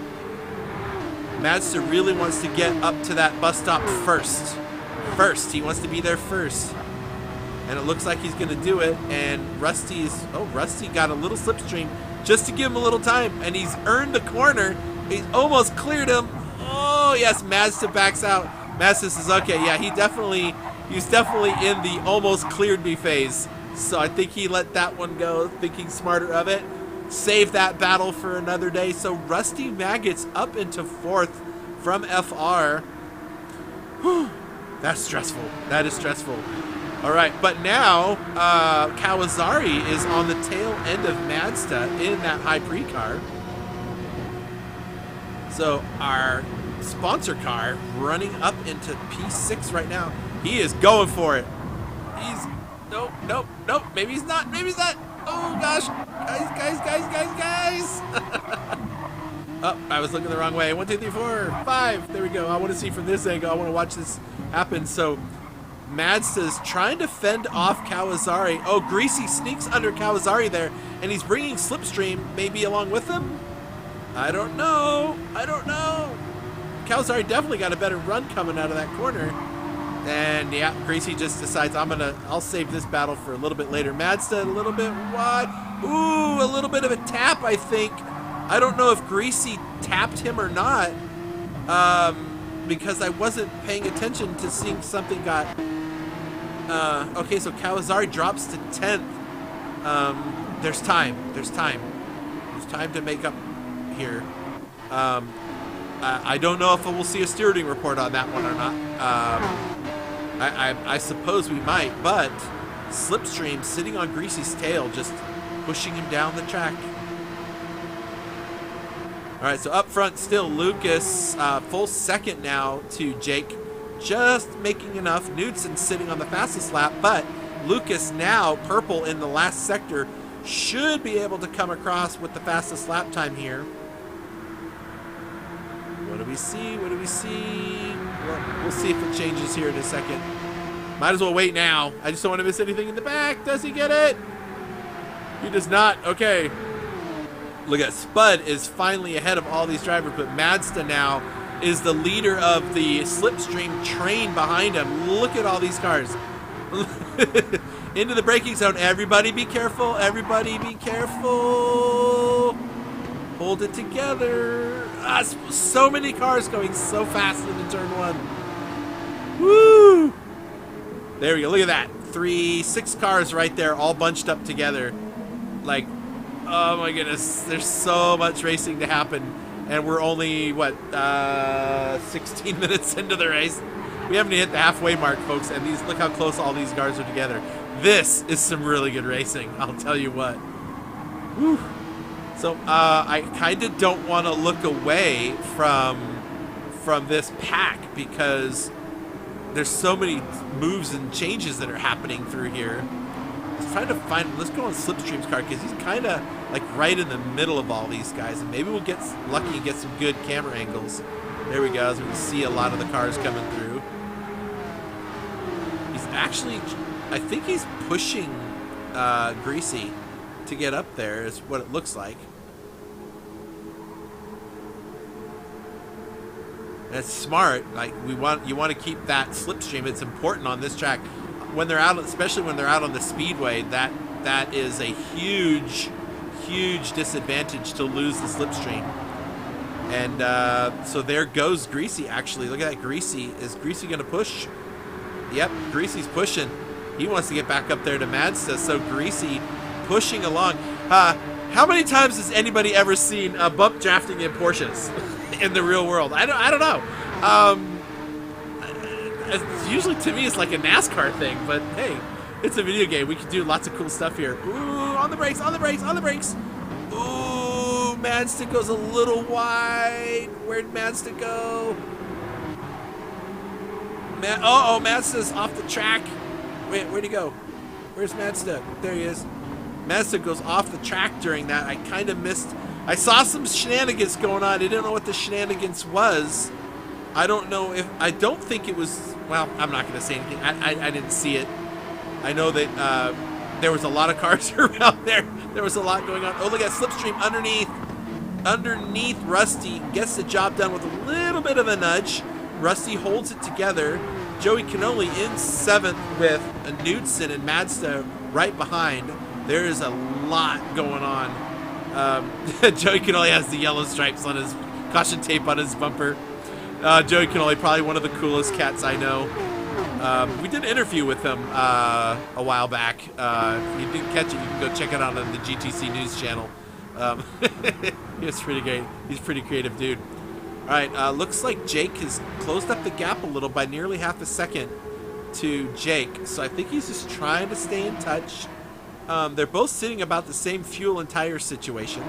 S2: Mazda really wants to get up to that bus stop first. He wants to be there first. And it looks like he's going to do it. And Rusty got a little slipstream just to give him a little time. And he's earned the corner. He's almost cleared him. Oh, yes, Mazda backs out. Mazda says, okay, yeah, he's definitely in the almost cleared me phase. So I think he let that one go, thinking smarter of it. save that battle for another day. So Rusty Maggots up into 4th from FR. Whew, that's stressful. That is stressful. All right, but now Kawasari is on the tail end of Mazda in that HyPrix car. So our sponsor car running up into P6 right now. He is going for it. He's nope. Maybe he's not. Oh gosh, guys. Oh, I was looking the wrong way. 1, 2, 3, 4, 5. There we go. I want to see from this angle. I want to watch this happen. So Mazda's trying to fend off Kawasari. Oh, Greasy sneaks under Kawasari there, and he's bringing Slipstream maybe along with him. I don't know. Kawasari definitely got a better run coming out of that corner. And yeah, Greasy just decides I'll save this battle for a little bit later. Mazda a little bit wide. Ooh, a little bit of a tap, I think. I don't know if Greasy tapped him or not, because I wasn't paying attention to seeing something got. Okay, so Kawasari drops to 10th. There's time to make up here. I don't know if we'll see a stewarding report on that one or not. I suppose we might, but Slipstream sitting on Greasy's tail, just pushing him down the track. All right, so up front still Lucas, full second now to Jake, just making enough. Knudsen sitting on the fastest lap, but Lucas now purple in the last sector should be able to come across with the fastest lap time here. What do we see? Well, we'll see if it changes here in a second. Might as well wait now. I just don't want to miss anything in the back. Does he get it? He does not. Okay. Look at Spud is finally ahead of all these drivers, but Mazda now is the leader of the Slipstream train behind him. Look at all these cars. Into the braking zone. Everybody be careful. Everybody be careful. Hold it together. So many cars going so fast into turn 1. Woo! There we go. Look at that. 6 cars right there, all bunched up together. Like, oh my goodness. There's so much racing to happen. And we're only, 16 minutes into the race. We haven't hit the halfway mark, folks. And look how close all these cars are together. This is some really good racing. I'll tell you what. Whew. So I kind of don't want to look away from this pack because there's so many moves and changes that are happening through here. Let's try to find. Let's go on Slipstream's car because he's kind of like right in the middle of all these guys, and maybe we'll get lucky and get some good camera angles. There we go. As we can see a lot of the cars coming through. He's actually, I think he's pushing Greasy to get up there is what it looks like. That's smart. Like you want to keep that Slipstream. It's important on this track when they're out, especially when they're out on the speedway. That is a huge disadvantage to lose the Slipstream. And so there goes Greasy. Actually, look at that. Greasy. Is Greasy going to push? Yep, Greasy's pushing. He wants to get back up there to Mazda. So Greasy pushing along. How many times has anybody ever seen bump drafting in Porsches in the real world? I don't know. Usually to me it's like a NASCAR thing, but hey, it's a video game. We can do lots of cool stuff here. Ooh, on the brakes. Ooh, Mazda goes a little wide. Where'd Mazda go? Mazda's off the track. Wait, where'd he go? Where's Mazda? There he is. Mazda goes off the track during that. I kind of missed. I saw some shenanigans going on. I didn't know what the shenanigans was. I don't know if. I don't think it was. Well, I'm not going to say anything. I didn't see it. I know that there was a lot of cars around there. There was a lot going on. Oh, look at Slipstream underneath Rusty. Gets the job done with a little bit of a nudge. Rusty holds it together. Joey Cannoli in 7th with Knudsen and Mazda right behind. There is a lot going on. Joey Cannoli has the yellow stripes on his caution tape on his bumper. Joey Cannoli, probably one of the coolest cats I know. We did an interview with him a while back. If you didn't catch it, you can go check it out on the GTC News channel. Um, he was pretty great. He's a pretty creative dude. All right, looks like Jake has closed up the gap a little by nearly half a second to Jake. So I think he's just trying to stay in touch. They're both sitting about the same fuel and tire situation.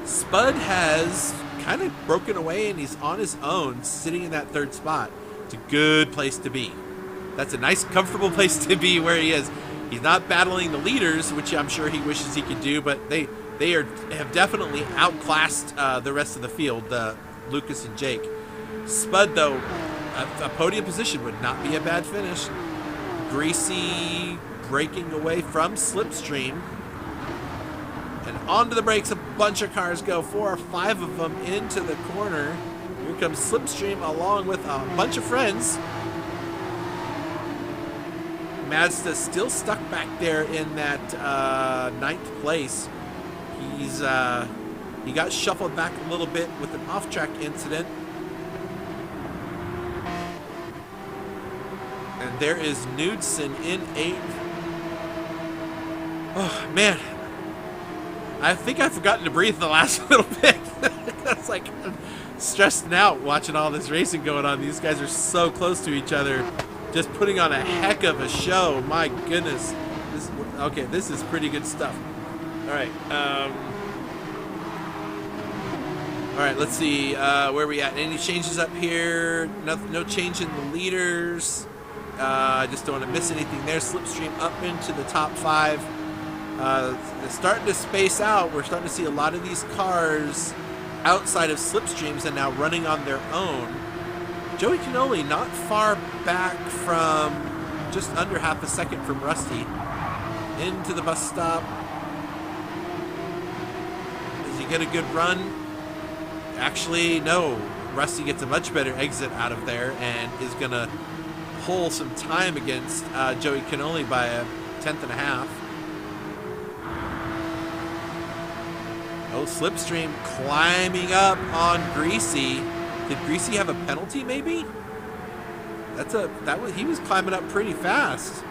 S2: Spud has kind of broken away and he's on his own, sitting in that third spot. It's a good place to be. That's a nice, comfortable place to be where he is. He's not battling the leaders, which I'm sure he wishes he could do, but they have definitely outclassed the rest of the field, Lucas and Jake. Spud, though, a podium position would not be a bad finish. Greasy breaking away from Slipstream. And onto the brakes, a bunch of cars go, 4 or 5 of them into the corner. Here comes Slipstream along with a bunch of friends. Mazda still stuck back there in that 9th place. He got shuffled back a little bit with an off-track incident. And there is Knudsen in 8th. Oh, man. I think I've forgotten to breathe the last little bit. That's like, I'm stressing out watching all this racing going on. These guys are so close to each other. Just putting on a heck of a show. My goodness. This is pretty good stuff. All right. All right, let's see. Where are we at? Any changes up here? No change in the leaders. I just don't want to miss anything there. Slipstream up into the top 5. It's starting to space out. We're starting to see a lot of these cars outside of Slipstreams and now running on their own. Joey Canoli not far back from, just under half a second from Rusty. Into the bus stop. Does he get a good run? Actually, no. Rusty gets a much better exit out of there and is going to pull some time against Joey Canoli by a 10th and a half. Oh, Slipstream climbing up on Greasy. Did Greasy have a penalty, maybe? He was climbing up pretty fast.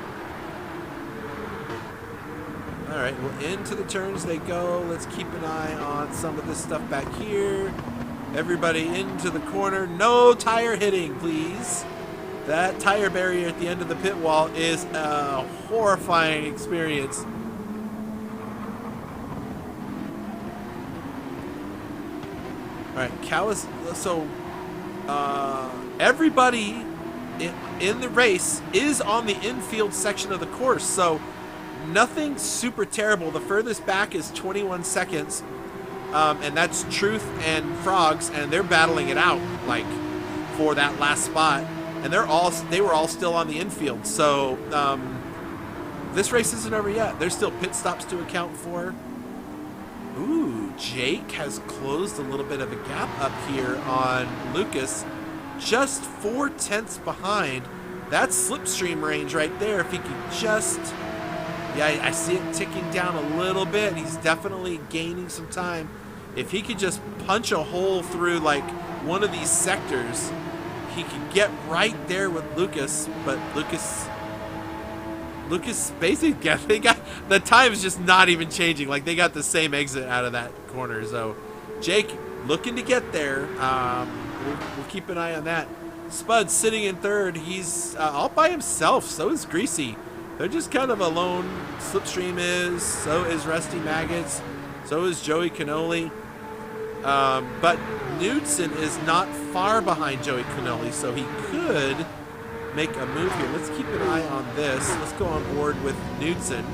S2: All right, well, into the turns they go. Let's keep an eye on some of this stuff back here. Everybody into the corner. No tire hitting, please. That tire barrier at the end of the pit wall is a horrifying experience. All right, so everybody in the race is on the infield section of the course, so nothing super terrible. The furthest back is 21 seconds, and that's Truth and Frogs, and they're battling it out like for that last spot, and they were all still on the infield. So this race isn't over yet. There's still pit stops to account for. Ooh, Jake has closed a little bit of a gap up here on Lucas. Just 4/10 behind. That's Slipstream range right there. If he could just... Yeah, I see it ticking down a little bit. He's definitely gaining some time. If he could just punch a hole through like one of these sectors, he could get right there with Lucas. But Lucas basically, I think the time is just not even changing. Like, they got the same exit out of that corner. So Jake looking to get there. We'll keep an eye on that. Spud sitting in 3rd. He's all by himself. So is Greasy. They're just kind of alone. Slipstream is. So is Rusty Maggots. So is Joey Canoli. But Knudsen is not far behind Joey Canoli, so he could make a move here. Let's keep an eye on this. Let's go on board with Knudsen.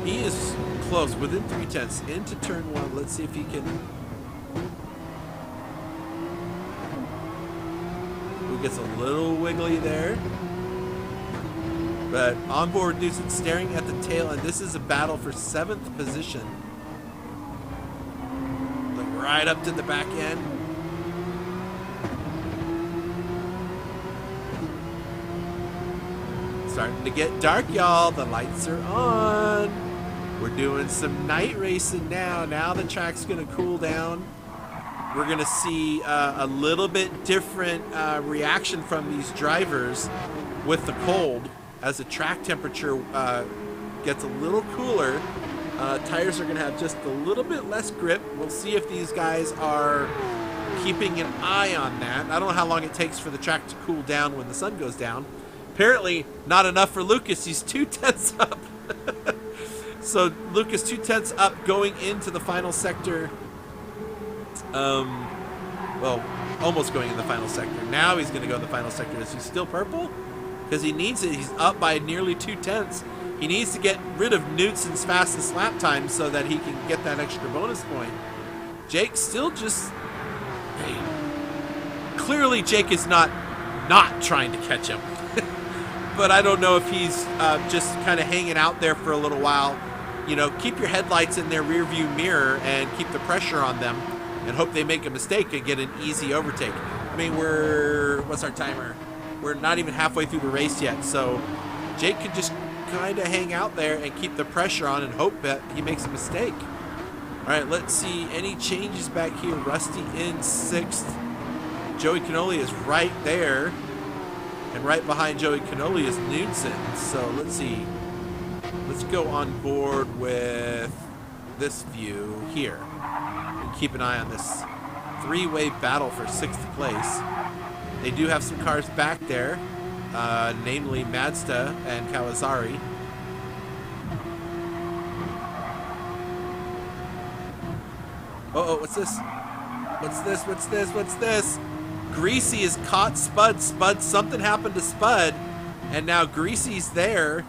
S2: He is close, within 3/10 into turn 1. Let's see if he can... Who gets a little wiggly there. But on board Knudsen staring at the tail, and this is a battle for 7th position. Look right up to the back end. Starting to get dark, y'all. The lights are on. We're doing some night racing now. Now the track's going to cool down. We're going to see a little bit different reaction from these drivers with the cold as the track temperature gets a little cooler. Tires are going to have just a little bit less grip. We'll see if these guys are keeping an eye on that. I don't know how long it takes for the track to cool down when the sun goes down. Apparently, not enough for Lucas. He's 2/10 up. So Lucas 2/10 up going into the final sector. Well, almost going in the final sector. Now he's going to go in the final sector. Is he still purple? Because he needs it. He's up by nearly 2/10. He needs to get rid of Knudsen's fastest lap time so that he can get that extra bonus point. Jake still just... Hey, clearly Jake is not trying to catch him. But I don't know if he's just kind of hanging out there for a little while. You know, keep your headlights in their rear view mirror and keep the pressure on them and hope they make a mistake and get an easy overtake. I mean, what's our timer? We're not even halfway through the race yet, so Jake could just kind of hang out there and keep the pressure on and hope that he makes a mistake. All right, let's see any changes back here. Rusty in 6th. Joey Canoli is right there. And right behind Joey Canoli is Knudsen. So let's see. Let's go on board with this view here. And keep an eye on this three-way battle for 6th place. They do have some cars back there, namely Mazda and Kawasari. Uh-oh, what's this? What's this? What's this? What's this? Greasy has caught Spud. Something happened to Spud, and now Greasy's there.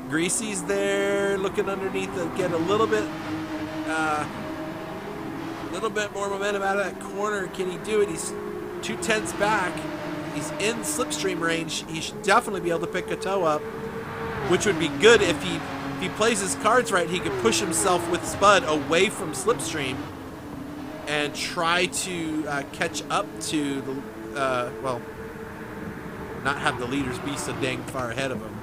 S2: Greasy's there, looking underneath to get a little bit more momentum out of that corner. Can he do it? He's 2/10 back. He's in slipstream range. He should definitely be able to pick a toe up, which would be good if he plays his cards right. He could push himself with Spud away from slipstream and try to catch up to the well, not have the leaders be so dang far ahead of him.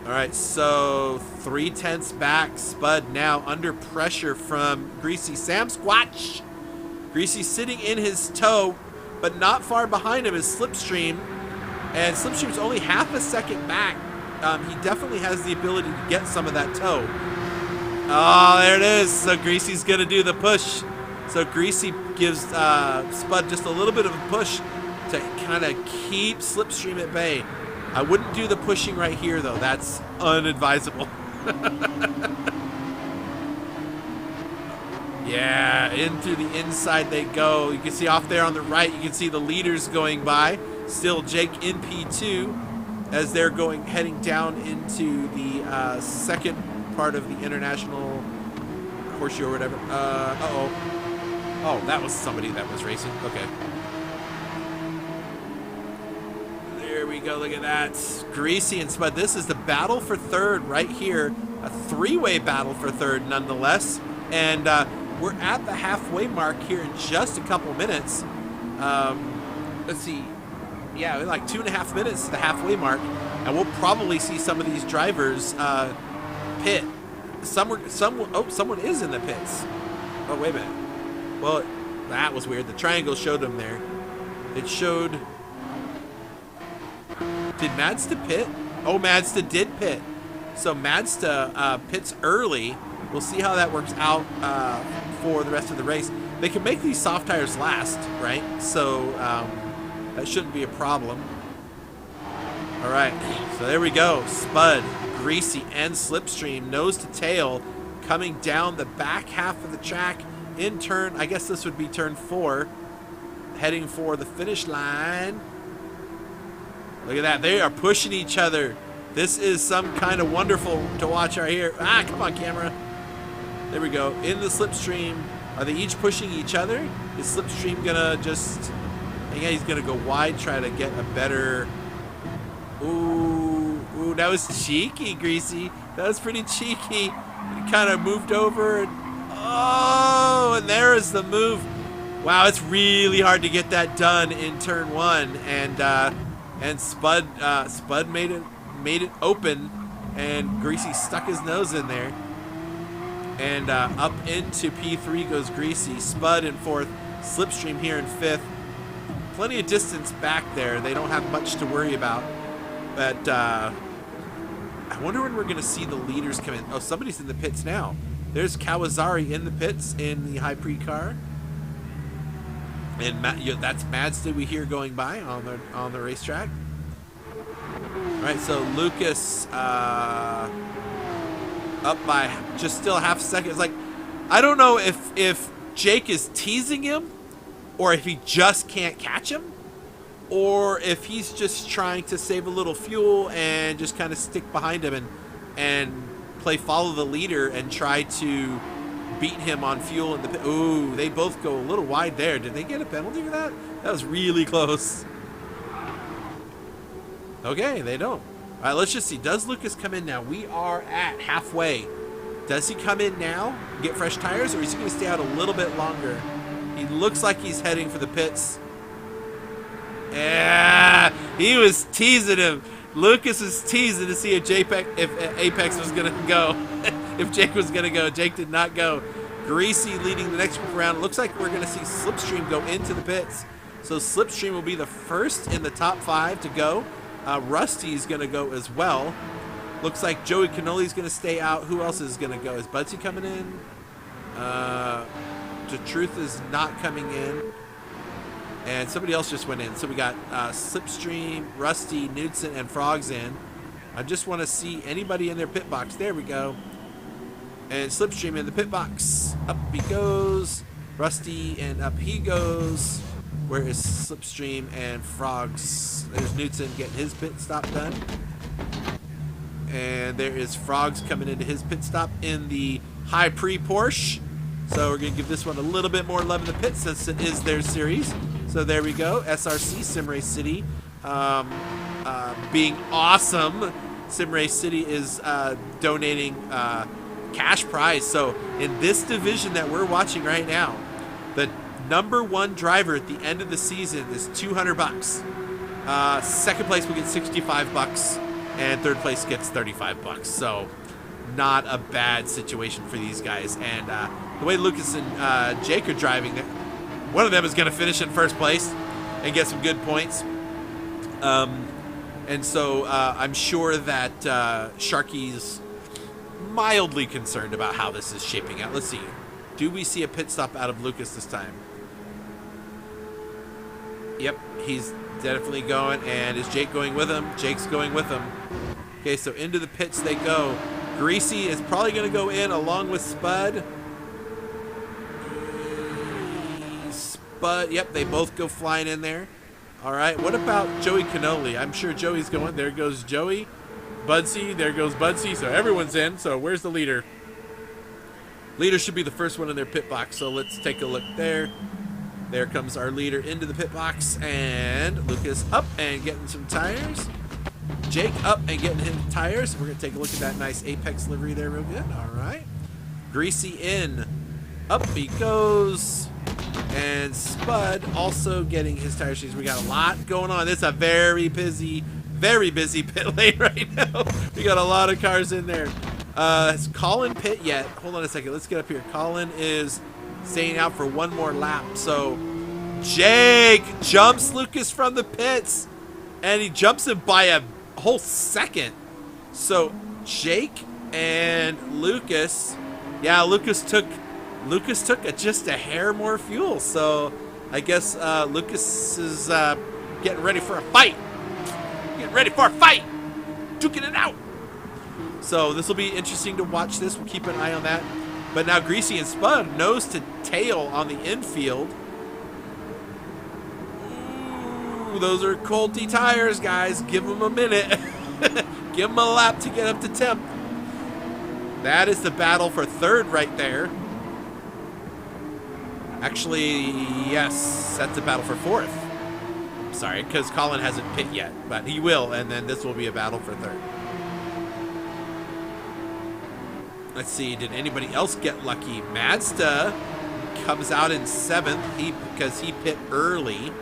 S2: All right, so 3/10 back. Spud now under pressure from Greasy. Sam Squatch. Greasy sitting in his toe, but not far behind him is Slipstream. And Slipstream's only half a second back. He definitely has the ability to get some of that toe. Oh, there it is. So Greasy's going to do the push. So Greasy gives Spud just a little bit of a push to kind of keep Slipstream at bay. I wouldn't do the pushing right here, though. That's unadvisable. Yeah, in through the inside they go. You can see off there on the right, you can see the leaders going by. Still Jake in P2 as they're heading down into the second part of the International Horseshoe or whatever. Uh-oh. Oh, that was somebody that was racing. Okay. There we go. Look at that. Greasy and Spud. This is the battle for third right here. A three-way battle for third nonetheless. And we're at the halfway mark here in just a couple minutes. Let's see. Yeah, like 2.5 minutes to the halfway mark. And we'll probably see some of these drivers pit. Someone is in the pits. Oh, wait a minute. Well, that was weird. The triangle showed them there. It showed... Did Mazda pit? Oh, Mazda did pit. So Mazda pits early. We'll see how that works out for the rest of the race. They can make these soft tires last, right? So that shouldn't be a problem. All right, so there we go. Spud, Greasy, and Slipstream, nose to tail, coming down the back half of the track in turn. I guess this would be turn 4, heading for the finish line. Look at that. They are pushing each other. This is some kind of wonderful to watch right here. Ah, come on, camera. There we go. In the Slipstream. Are they each pushing each other? Is Slipstream going to just... Yeah, he's going to go wide, try to get a better... Ooh, that was cheeky, Greasy. That was pretty cheeky. He kind of moved over. Oh, and there is the move. Wow, it's really hard to get that done in turn 1. And Spud made it open, and Greasy stuck his nose in there. And up into P3 goes Greasy. Spud in 4th. Slipstream here in 5th. Plenty of distance back there. They don't have much to worry about. But I wonder when we're going to see the leaders come in. Oh, somebody's in the pits now. There's Kawasari in the pits in the HyPrix car. And that's Mazda we hear going by on the racetrack. All right, so Lucas up by just still half a second. It's like, I don't know if Jake is teasing him or if he just can't catch him or if he's just trying to save a little fuel and just kind of stick behind him and play follow the leader and try to beat him on fuel in the pit. Ooh, they both go a little wide there. Did they get a penalty for that? That was really close. Okay, they don't. All right, let's just see. Does Lucas come in now? We are at halfway. Does he come in now, get fresh tires, or is he going to stay out a little bit longer? He looks like he's heading for the pits. Yeah, he was teasing him. Lucas was teasing to see if Apex was going to go. If Jake was going to go. Jake did not go. Greasy leading the next round. Looks like we're going to see Slipstream go into the pits. So Slipstream will be the first in the top 5 to go. Rusty's going to go as well. Looks like Joey Cannoli's going to stay out. Who else is going to go? Is Budsy coming in? The Truth is not coming in. And somebody else just went in. So we got Slipstream, Rusty, Knudsen, and Frogs in. I just want to see anybody in their pit box. There we go. And Slipstream in the pit box. Up he goes. Rusty, and up he goes. Where is Slipstream and Frogs? There's Knudsen getting his pit stop done. And there is Frogs coming into his pit stop in the HyPrix Porsche. So we're going to give this one a little bit more love in the pit since it is their series. So there we go. SRC, Sim Race City, being awesome. Sim Race City is donating cash prize. So in this division that we're watching right now, the #1 driver at the end of the season is $200. Second place will get $65, and third place gets $35. So not a bad situation for these guys. And the way Lucas and Jake are driving, one of them is going to finish in first place and get some good points. And so I'm sure that Sharky's mildly concerned about how this is shaping out. Let's see. Do we see a pit stop out of Lucas this time? Yep, he's definitely going. And is Jake going with him? Jake's going with him. Okay, so into the pits they go. Greasy is probably going to go in along with Spud. Spud, yep, they both go flying in there. All right, what about Joey Cannoli? I'm sure Joey's going. There goes Joey. Budsy, there goes Budsy. So everyone's in. So where's the leader? Leader should be the first one in their pit box. So let's take a look there. There comes our leader into the pit box. And Lucas up and getting some tires. Jake up and getting him tires. We're going to take a look at that nice Apex livery there real good. All right. Greasy in. Up he goes. And Spud also getting his tire change. We got a lot going on. It's a very busy pit lane right now. We got a lot of cars in there. Has Colin pit yet? Hold on a second. Let's get up here. Colin is staying out for one more lap. So Jake jumps Lucas from the pits. And he jumps him by a whole second. So Jake and Lucas. Yeah, Lucas took just a hair more fuel. So I guess Lucas is getting ready for a fight. Getting ready for a fight. Duking it out. So this will be interesting to watch this. We'll keep an eye on that. But now Greasy and Spud nose to tail on the infield. Ooh, those are colty tires, guys. Give them a minute. Give them a lap to get up to temp. That is the battle for third right there. Actually, yes, that's the battle for fourth. Sorry, because Colin hasn't pit yet, but he will, and then this will be a battle for third. Let's see, did anybody else get lucky? Mazda comes out in 7th because he pit early,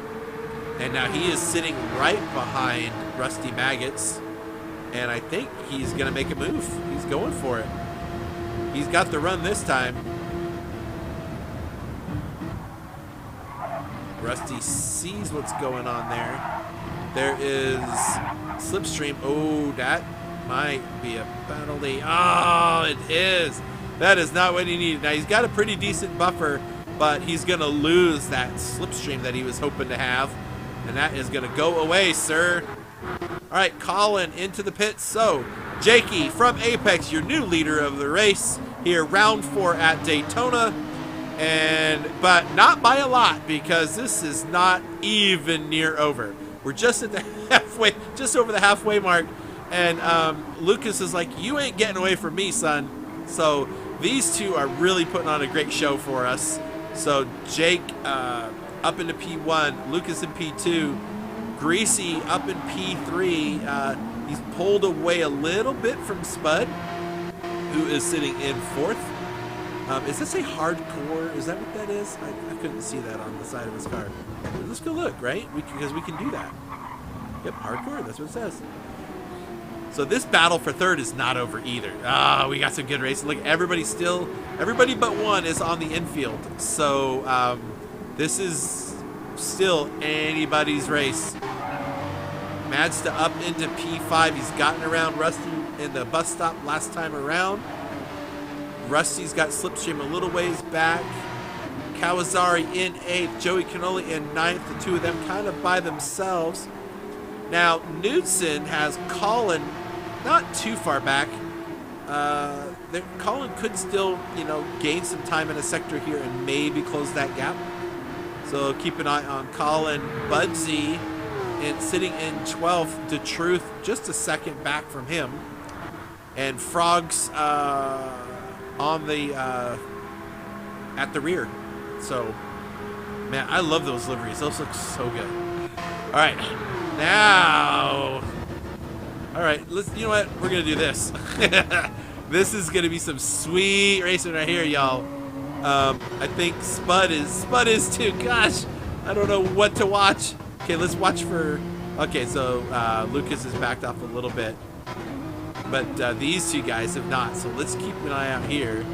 S2: and now he is sitting right behind Rusty Maggots, and I think he's going to make a move. He's going for it. He's got the run this time. Rusty sees what's going on there. There is Slipstream. Oh, that might be a penalty. Oh, it is. That is not what he needed. Now, he's got a pretty decent buffer, but he's going to lose that slipstream that he was hoping to have. And that is going to go away, sir. All right, Colin into the pits. So, Jakey from Apex, your new leader of the race here, round 4 at Daytona. But not by a lot, because this is not even near over. We're just at the halfway, just over the halfway mark. And Lucas is like, you ain't getting away from me, son. So these two are really putting on a great show for us. So Jake up into P1, Lucas in P2, Greasy up in P3. He's pulled away a little bit from Spud, who is sitting in 4th. Is this a hardcore? Is that what that is? I couldn't see that on the side of his car. Let's go look, right? Because we can do that. Yep, hardcore. That's what it says. So this battle for 3rd is not over either. Ah, we got some good racing. Look, everybody but one is on the infield. So this is still anybody's race. Mazda up into P5. He's gotten around Rusty in the bus stop last time around. Rusty's got slipstream a little ways back. Kawasari in 8th. Joey Cannoli in 9th. The two of them kind of by themselves. Now, Knudsen has Colin not too far back. Colin could still, gain some time in a sector here and maybe close that gap. So keep an eye on Colin. Budsy sitting in 12th. DeTruth just a second back from him. And Frogs on the at the rear. So, man, I love those liveries. Those look so good. All right, now, all right. You know what? We're gonna do this. This is gonna be some sweet racing right here, y'all. I think Spud is too. Gosh, I don't know what to watch. Okay, let's watch for. Okay, so Lucas is backed off a little bit. But these two guys have not, so let's keep an eye out here.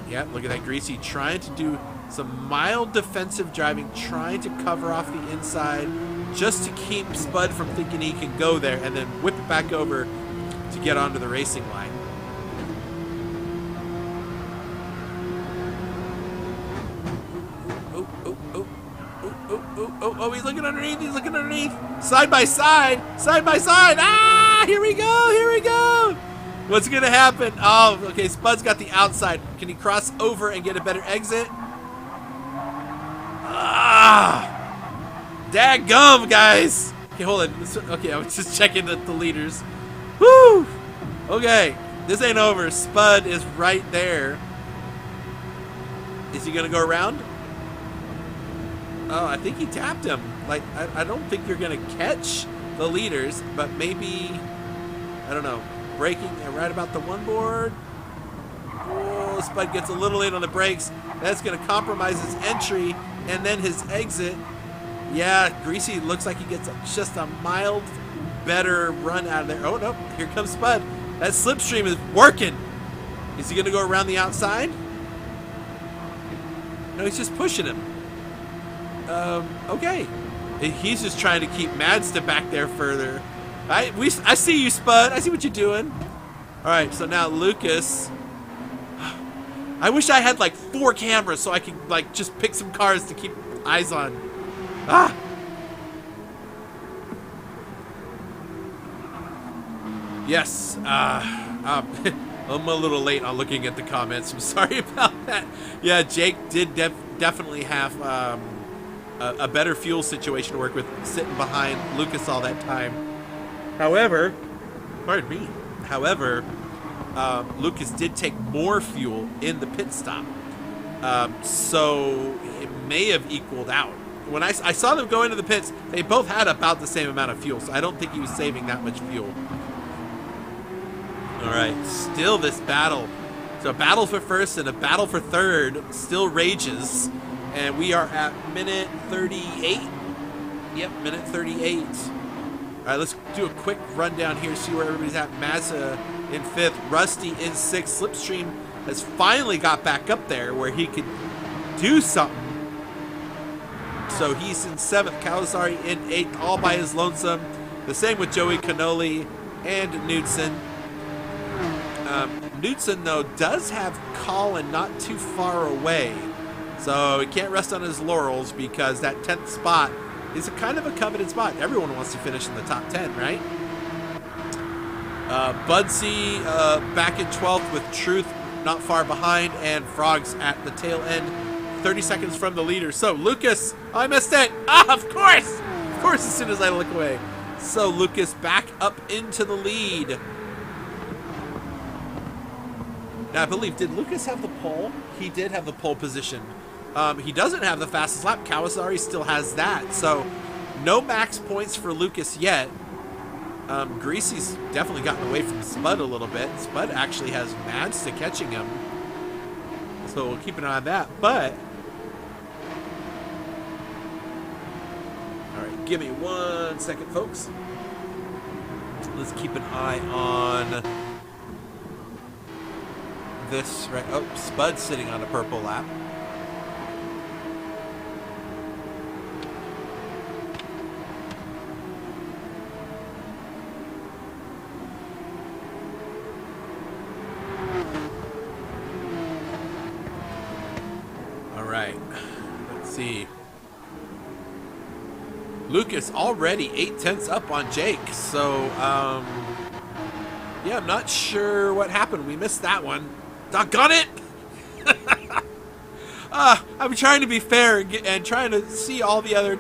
S2: Yep, look at that Greasy trying to do some mild defensive driving, trying to cover off the inside just to keep Spud from thinking he can go there and then whip it back over to get onto the racing line. Oh, he's looking underneath. He's looking underneath. Side by side. Side by side. Ah, here we go. Here we go. What's going to happen? Oh, okay. Spud's got the outside. Can he cross over and get a better exit? Ah, daggum, guys. Okay, hold on. Okay, I was just checking the leaders. Woo. Okay, this ain't over. Spud is right there. Is he going to go around? Oh, I think he tapped him. Like, I don't think you're going to catch the leaders, but maybe, I don't know, braking right about the one board. Oh, Spud gets a little late on the brakes. That's going to compromise his entry and then his exit. Yeah, Greasy looks like he gets just a mild, better run out of there. Oh, no, here comes Spud. That slipstream is working. Is he going to go around the outside? No, he's just pushing him. Okay. He's just trying to keep Mazda back there further. I see you, Spud. I see what you're doing. All right, so now Lucas. I wish I had like 4 cameras so I could like just pick some cars to keep eyes on. Ah. Yes. I'm a little late on looking at the comments. I'm sorry about that. Yeah, Jake did definitely have a better fuel situation to work with, sitting behind Lucas all that time. However, pardon me. However, Lucas did take more fuel in the pit stop, so it may have equaled out. When I saw them go into the pits, they both had about the same amount of fuel, so I don't think he was saving that much fuel. All right, still this battle. So a battle for first and a battle for third still rages. And we are at minute 38. Yep, minute 38. All right, let's do a quick rundown here, see where everybody's at. Mazda in 5th, Rusty in 6th. Slipstream has finally got back up there where he could do something. So he's in 7th, Kawasari in 8th, all by his lonesome. The same with Joey Cannoli and Knudsen. Knudsen, though, does have Colin not too far away. So he can't rest on his laurels because that 10th spot is a kind of a coveted spot. Everyone wants to finish in the top 10, right? Budsy back in 12th with Truth not far behind, and Frogs at the tail end, 30 seconds from the leader. So Lucas, I missed it. Ah, of course, as soon as I look away. So Lucas back up into the lead. Now I believe, did Lucas have the pole? He did have the pole position. He doesn't have the fastest lap. Kawasari still has that. So no max points for Lucas yet. Greasy's definitely gotten away from Spud a little bit. Spud actually has Madsta catching him. So we'll keep an eye on that. But, all right, give me 1 second, folks. Let's keep an eye on this. Right. Oh, Spud's sitting on a purple lap. Lucas already 8/10 up on Jake, so yeah, I'm not sure what happened. We missed that one. Doggone it! I'm trying to be fair and trying to see all the other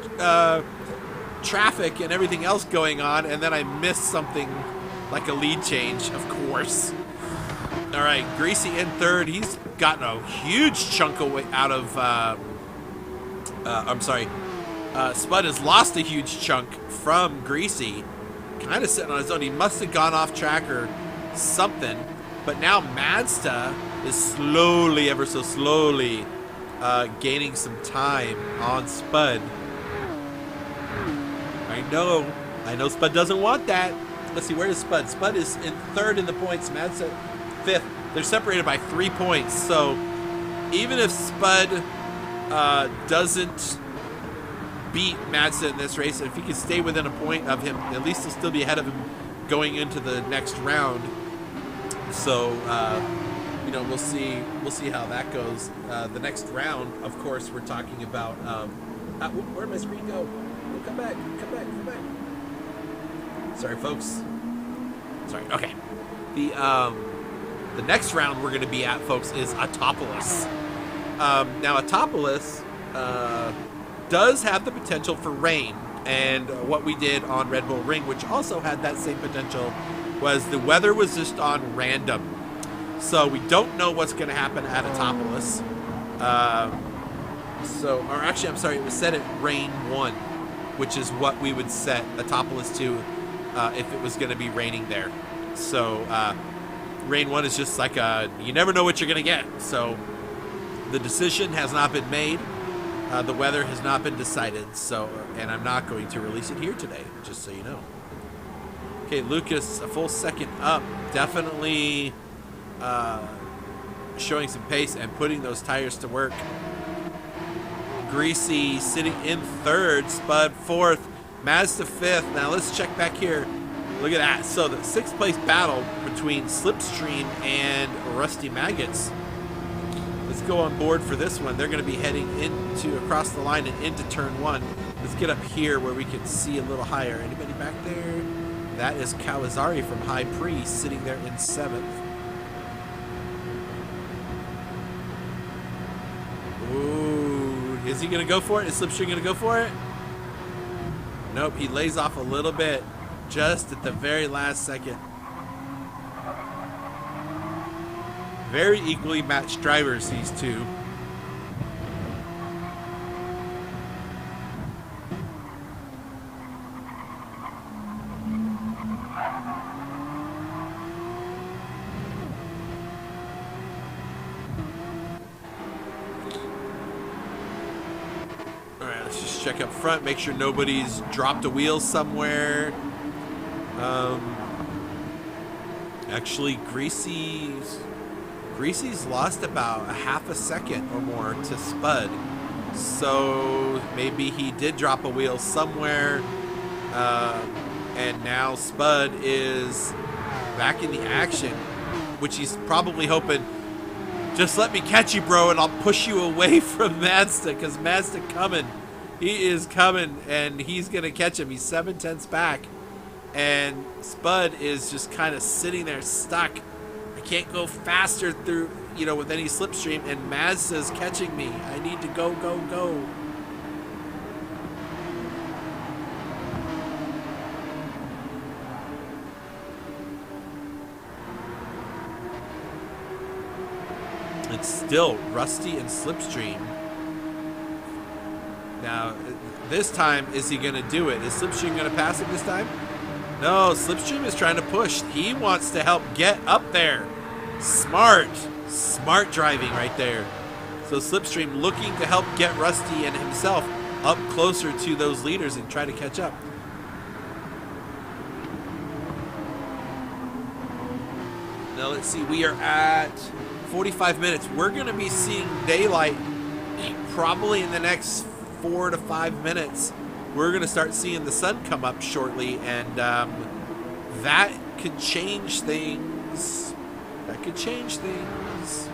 S2: traffic and everything else going on, and then I missed something like a lead change, of course. All right, Greasy in 3rd. He's gotten a huge chunk away out of. I'm sorry. Spud has lost a huge chunk from Greasy. Kind of sitting on his own. He must have gone off track or something. But now Madsta is slowly, ever so slowly, gaining some time on Spud. I know Spud doesn't want that. Let's see, where is Spud? Spud is in 3rd in the points. Madsta 5th. They're separated by 3 points. So even if Spud doesn't beat Madsta in this race, and if he can stay within a point of him, at least he'll still be ahead of him going into the next round. So we'll see how that goes. The next round, of course, we're talking about where did my screen go? Oh, come back. Sorry, folks. Sorry. Okay. The next round we're going to be at, folks, is Autopolis. Now Autopolis does have the potential for rain, and what we did on Red Bull Ring, which also had that same potential, was the weather was just on random. So we don't know what's going to happen at Autopolis. I'm sorry, it was set at rain 1, which is what we would set Autopolis to if it was going to be raining there. So rain 1 is just like you never know what you're going to get. So the decision has not been made. The weather has not been decided, and I'm not going to release it here today, just so you know. Okay, Lucas, a full second up, definitely showing some pace and putting those tires to work. Greasy sitting in 3rd, Spud 4th, Madsta 5th. Now let's check back here. Look at that. So the 6th place battle between Slipstream and Rusty Maggots. Let's go on board for this one. They're going to be heading across the line and into turn 1. Let's get up here where we can see a little higher. Anybody back there? That is Kawasari from HyPrix sitting there in 7th. Ooh, is he going to go for it? Is Slipstream going to go for it? Nope, he lays off a little bit just at the very last second. Very equally matched drivers, these two. All right, let's just check up front, make sure nobody's dropped a wheel somewhere. Actually, Greasy's lost about a half a second or more to Spud. So maybe he did drop a wheel somewhere. And now Spud is back in the action, which he's probably hoping, just let me catch you, bro, and I'll push you away from Mazda, because Mazda coming. He is coming, and he's going to catch him. He's 7/10ths back, and Spud is just kind of sitting there stuck. I can't go faster through, with any slipstream, and Mazda's catching me. I need to go, go, go. It's still Rusty and Slipstream. Now, this time, is he going to do it? Is Slipstream going to pass him this time? No, Slipstream is trying to push. He wants to help get up there. Smart driving right there. So Slipstream looking to help get Rusty and himself up closer to those leaders and try to catch up. Now, let's see. We are at 45 minutes. We're going to be seeing daylight probably in the next 4 to 5 minutes. We're going to start seeing the sun come up shortly, and that could change things. That could change things.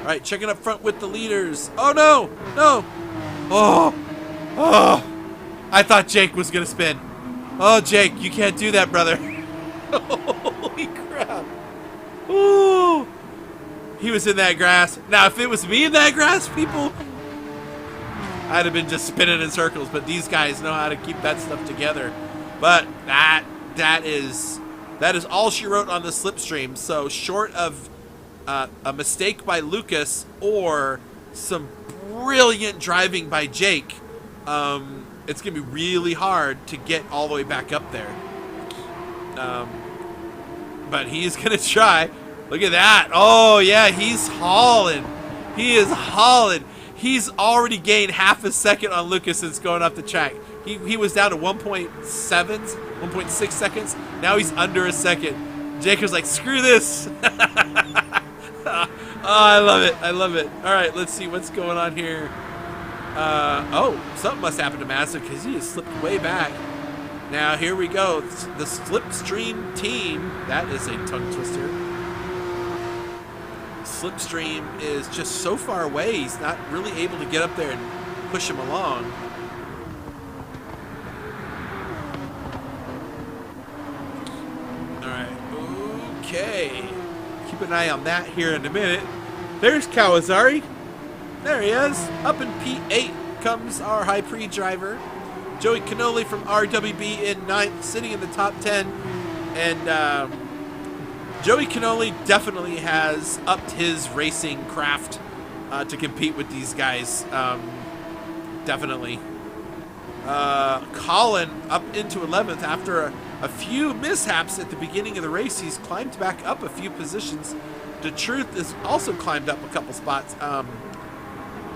S2: All right, checking up front with the leaders. Oh, no, no. Oh, I thought Jake was going to spin. Oh, Jake, you can't do that, brother. Holy crap. Ooh. He was in that grass. Now, if it was me in that grass, people, I'd have been just spinning in circles. But these guys know how to keep that stuff together. But that is all she wrote on the slipstream. So short of a mistake by Lucas or some brilliant driving by Jake, it's gonna be really hard to get all the way back up there. But he's gonna try. Look at that. Oh, yeah, he's hauling. He is hauling. He's already gained half a second on Lucas since going off the track. He was down to 1.6 seconds. Now he's under a second. Jacob's like, screw this. Oh, I love it. I love it. All right, let's see what's going on here. Oh, something must happen to Mazda because he has slipped way back. Now, here we go. The Slipstream team. That is a tongue twister. Slipstream is just so far away, he's not really able to get up there and push him along. Alright, okay. Keep an eye on that here in a minute. There's Kawasari. There he is. Up in P8 comes our HyPrix driver. Joey Cannoli from RWB in 9th, sitting in the top 10. And, Joey Cannoli definitely has upped his racing craft to compete with these guys. Definitely. Colin up into 11th after a few mishaps at the beginning of the race. He's climbed back up a few positions. The Truth has also climbed up a couple spots.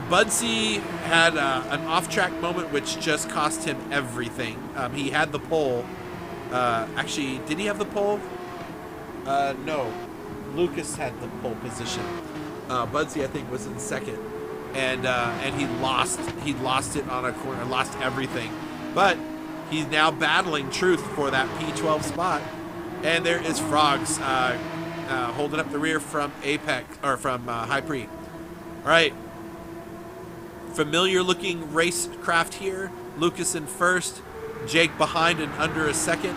S2: Budsy had an off-track moment which just cost him everything. He had the pole. Actually, did he have the pole? No, Lucas had the pole position. Budsy, I think, was in second, and he lost it on a corner, lost everything. But he's now battling Truth for that P12 spot, and there is Frogs holding up the rear from Apex or from HyPrix. All right, familiar-looking racecraft here. Lucas in first, Jake behind and under a second.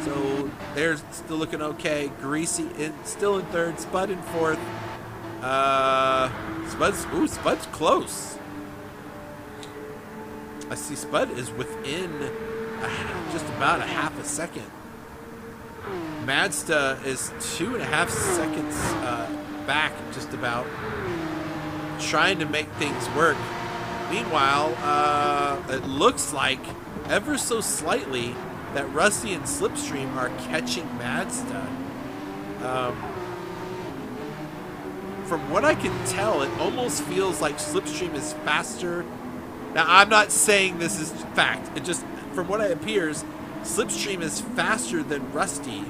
S2: So they're still looking okay. Greasy still in third. Spud in fourth. Spud's close. I see Spud is within just about a half a second. Mazda is 2.5 seconds back, just about, trying to make things work. Meanwhile, it looks like ever so slightly that Rusty and Slipstream are catching Mazda. From what I can tell, it almost feels like Slipstream is faster. Now, I'm not saying this is fact. It just, from what it appears, Slipstream is faster than Rusty.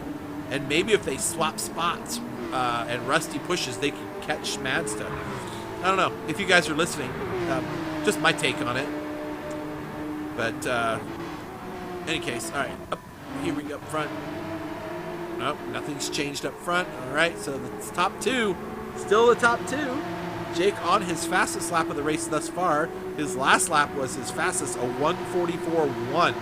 S2: And maybe if they swap spots and Rusty pushes, they can catch Mazda. I don't know. If you guys are listening, Just my take on it. But any case, all right. Up here we go up front. Nope, nothing's changed up front. All right, so the top two, still the top two. Jake on his fastest lap of the race thus far. His last lap was his fastest, a 1:44.1.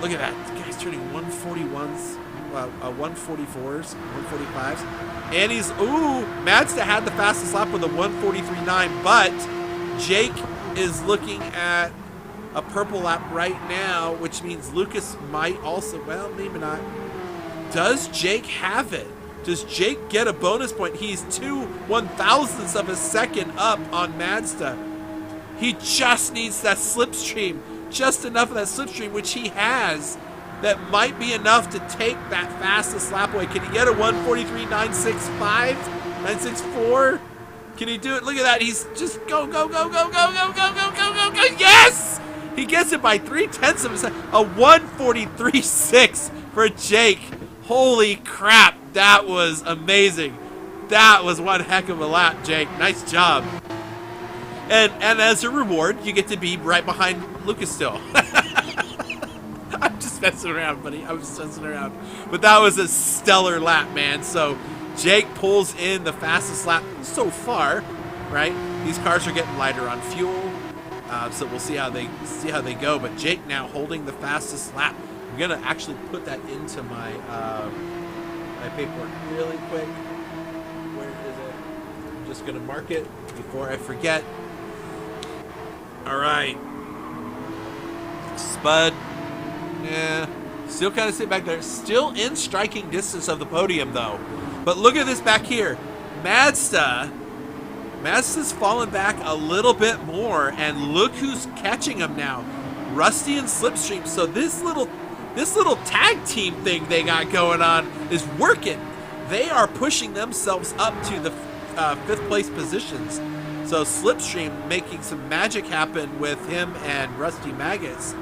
S2: Look at that. The guy's turning 141s, 144s, 145s. And he's, Mazda had the fastest lap with a 143.9, but Jake is looking at a purple lap right now, which means Lucas might also, well, maybe not. Does Jake have it? Does Jake get a bonus point? He's 2/1000ths of a second up on Mazda. He just needs that slipstream, just enough of that slipstream, which he has. That might be enough to take that fastest lap away. Can he get a 1:43.965, 964? Can he do it? Look at that. He's just go, go, go, go, go, go, go, go, go, go, go. Yes! He gets it by 0.3 of a second. A 1:43.6 for Jake. Holy crap. That was amazing. That was one heck of a lap, Jake. Nice job. And as a reward, you get to be right behind Lucas still. I'm just messing around, buddy. I'm just messing around. But that was a stellar lap, man. So Jake pulls in the fastest lap so far, right? These cars are getting lighter on fuel, so we'll see how they go. But Jake now holding the fastest lap. I'm gonna actually put that into my my paperwork really quick. Where is it? I'm just gonna mark it before I forget. All right, Spud. Yeah, still kind of sit back there. Still in striking distance of the podium, though. But look at this back here. Mazda's fallen back a little bit more, and look who's catching him now. Rusty and Slipstream. So this little tag team thing they got going on is working. They are pushing themselves up to the 5th place positions. So Slipstream making some magic happen with him and Rusty Maggots.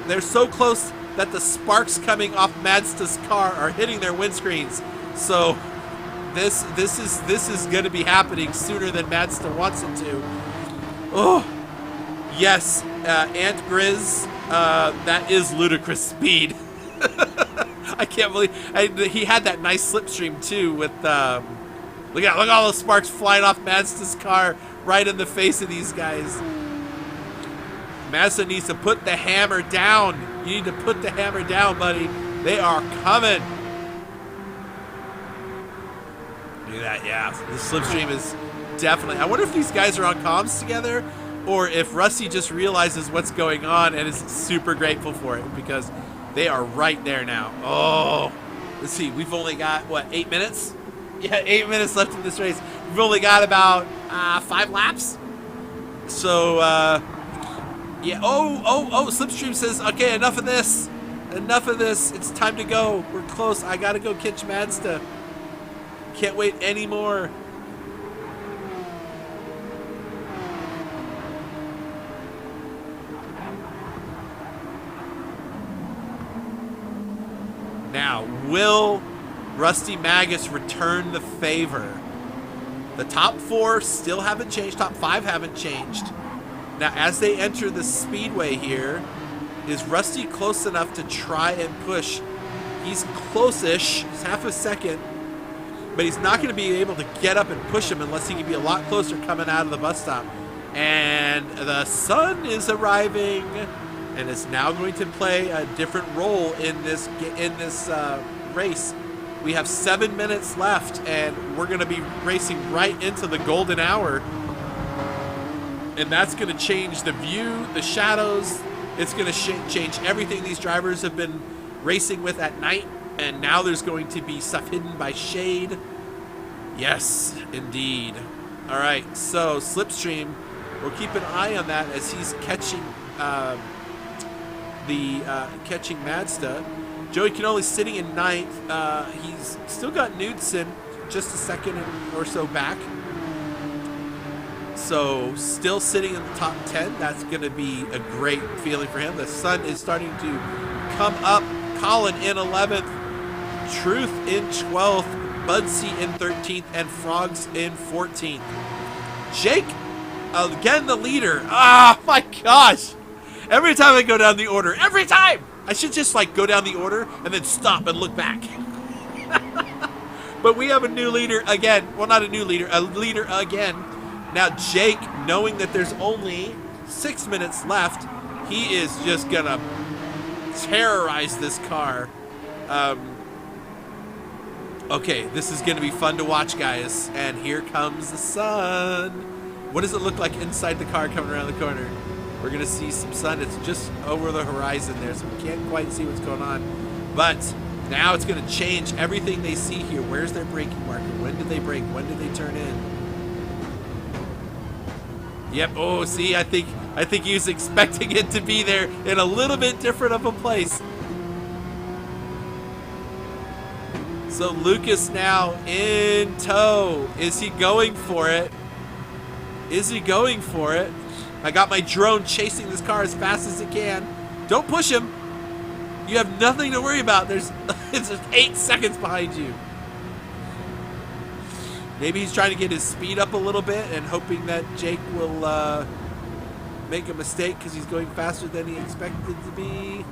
S2: They're so close that the sparks coming off Mazda's car are hitting their windscreens. So this is going to be happening sooner than Mazda wants it to. Oh, yes, Ant Grizz, that is ludicrous speed. I can't believe he had that nice slipstream too. With look at all those sparks flying off Mazda's car right in the face of these guys. Mazda needs to put the hammer down. You need to put the hammer down, buddy. They are coming. Look at that, yeah. The slipstream is definitely... I wonder if these guys are on comms together or if Rusty just realizes what's going on and is super grateful for it because they are right there now. Oh, let's see. We've only got, what, 8 minutes? Yeah, 8 minutes left in this race. We've only got about 5 laps. So, yeah, Slipstream says, okay, enough of this. Enough of this. It's time to go. We're close. I gotta go catch Mazda. Can't wait anymore. Now, will Rusty Maggots return the favor? The top 4 still haven't changed. Top 5 haven't changed. Now, as they enter the speedway here, is Rusty close enough to try and push? He's close-ish. He's half a second. But he's not going to be able to get up and push him unless he can be a lot closer coming out of the bus stop. And the sun is arriving and is now going to play a different role in this race. We have 7 minutes left, and we're going to be racing right into the golden hour. And that's going to change the view, the shadows. It's going to change everything these drivers have been racing with at night. And now there's going to be stuff hidden by shade. Yes, indeed. All right, so Slipstream, we'll keep an eye on that as he's catching catching Mazda. Joey Canoli's sitting in 9th. He's still got Knudsen just a second or so back. So still sitting in the top 10. That's going to be a great feeling for him. The sun is starting to come up. Colin in 11th. Truth in 12th. Budsy in 13th. And Frogs in 14th. Jake Again, the leader. Ah, my gosh. Every time I go down the order, every time. I should just like go down the order and then stop and look back. But we have a new leader again. Well, not a new leader, a leader again. Now Jake, knowing that there's only 6 minutes left, he is just gonna terrorize this car. Okay, this is gonna be fun to watch, guys. And here comes the sun. What does it look like inside the car coming around the corner? We're gonna see some sun. It's just over the horizon there, so we can't quite see what's going on. But now it's gonna change everything they see here. Where's their braking marker? When did they brake? When did they turn in? Yep. Oh, see, I think he was expecting it to be there in a little bit different of a place. So Lucas now in tow. Is he going for it? Is he going for it? I got my drone chasing this car as fast as it can. Don't push him. You have nothing to worry about. It's just 8 seconds behind you. Maybe he's trying to get his speed up a little bit and hoping that Jake will make a mistake because he's going faster than he expected to be.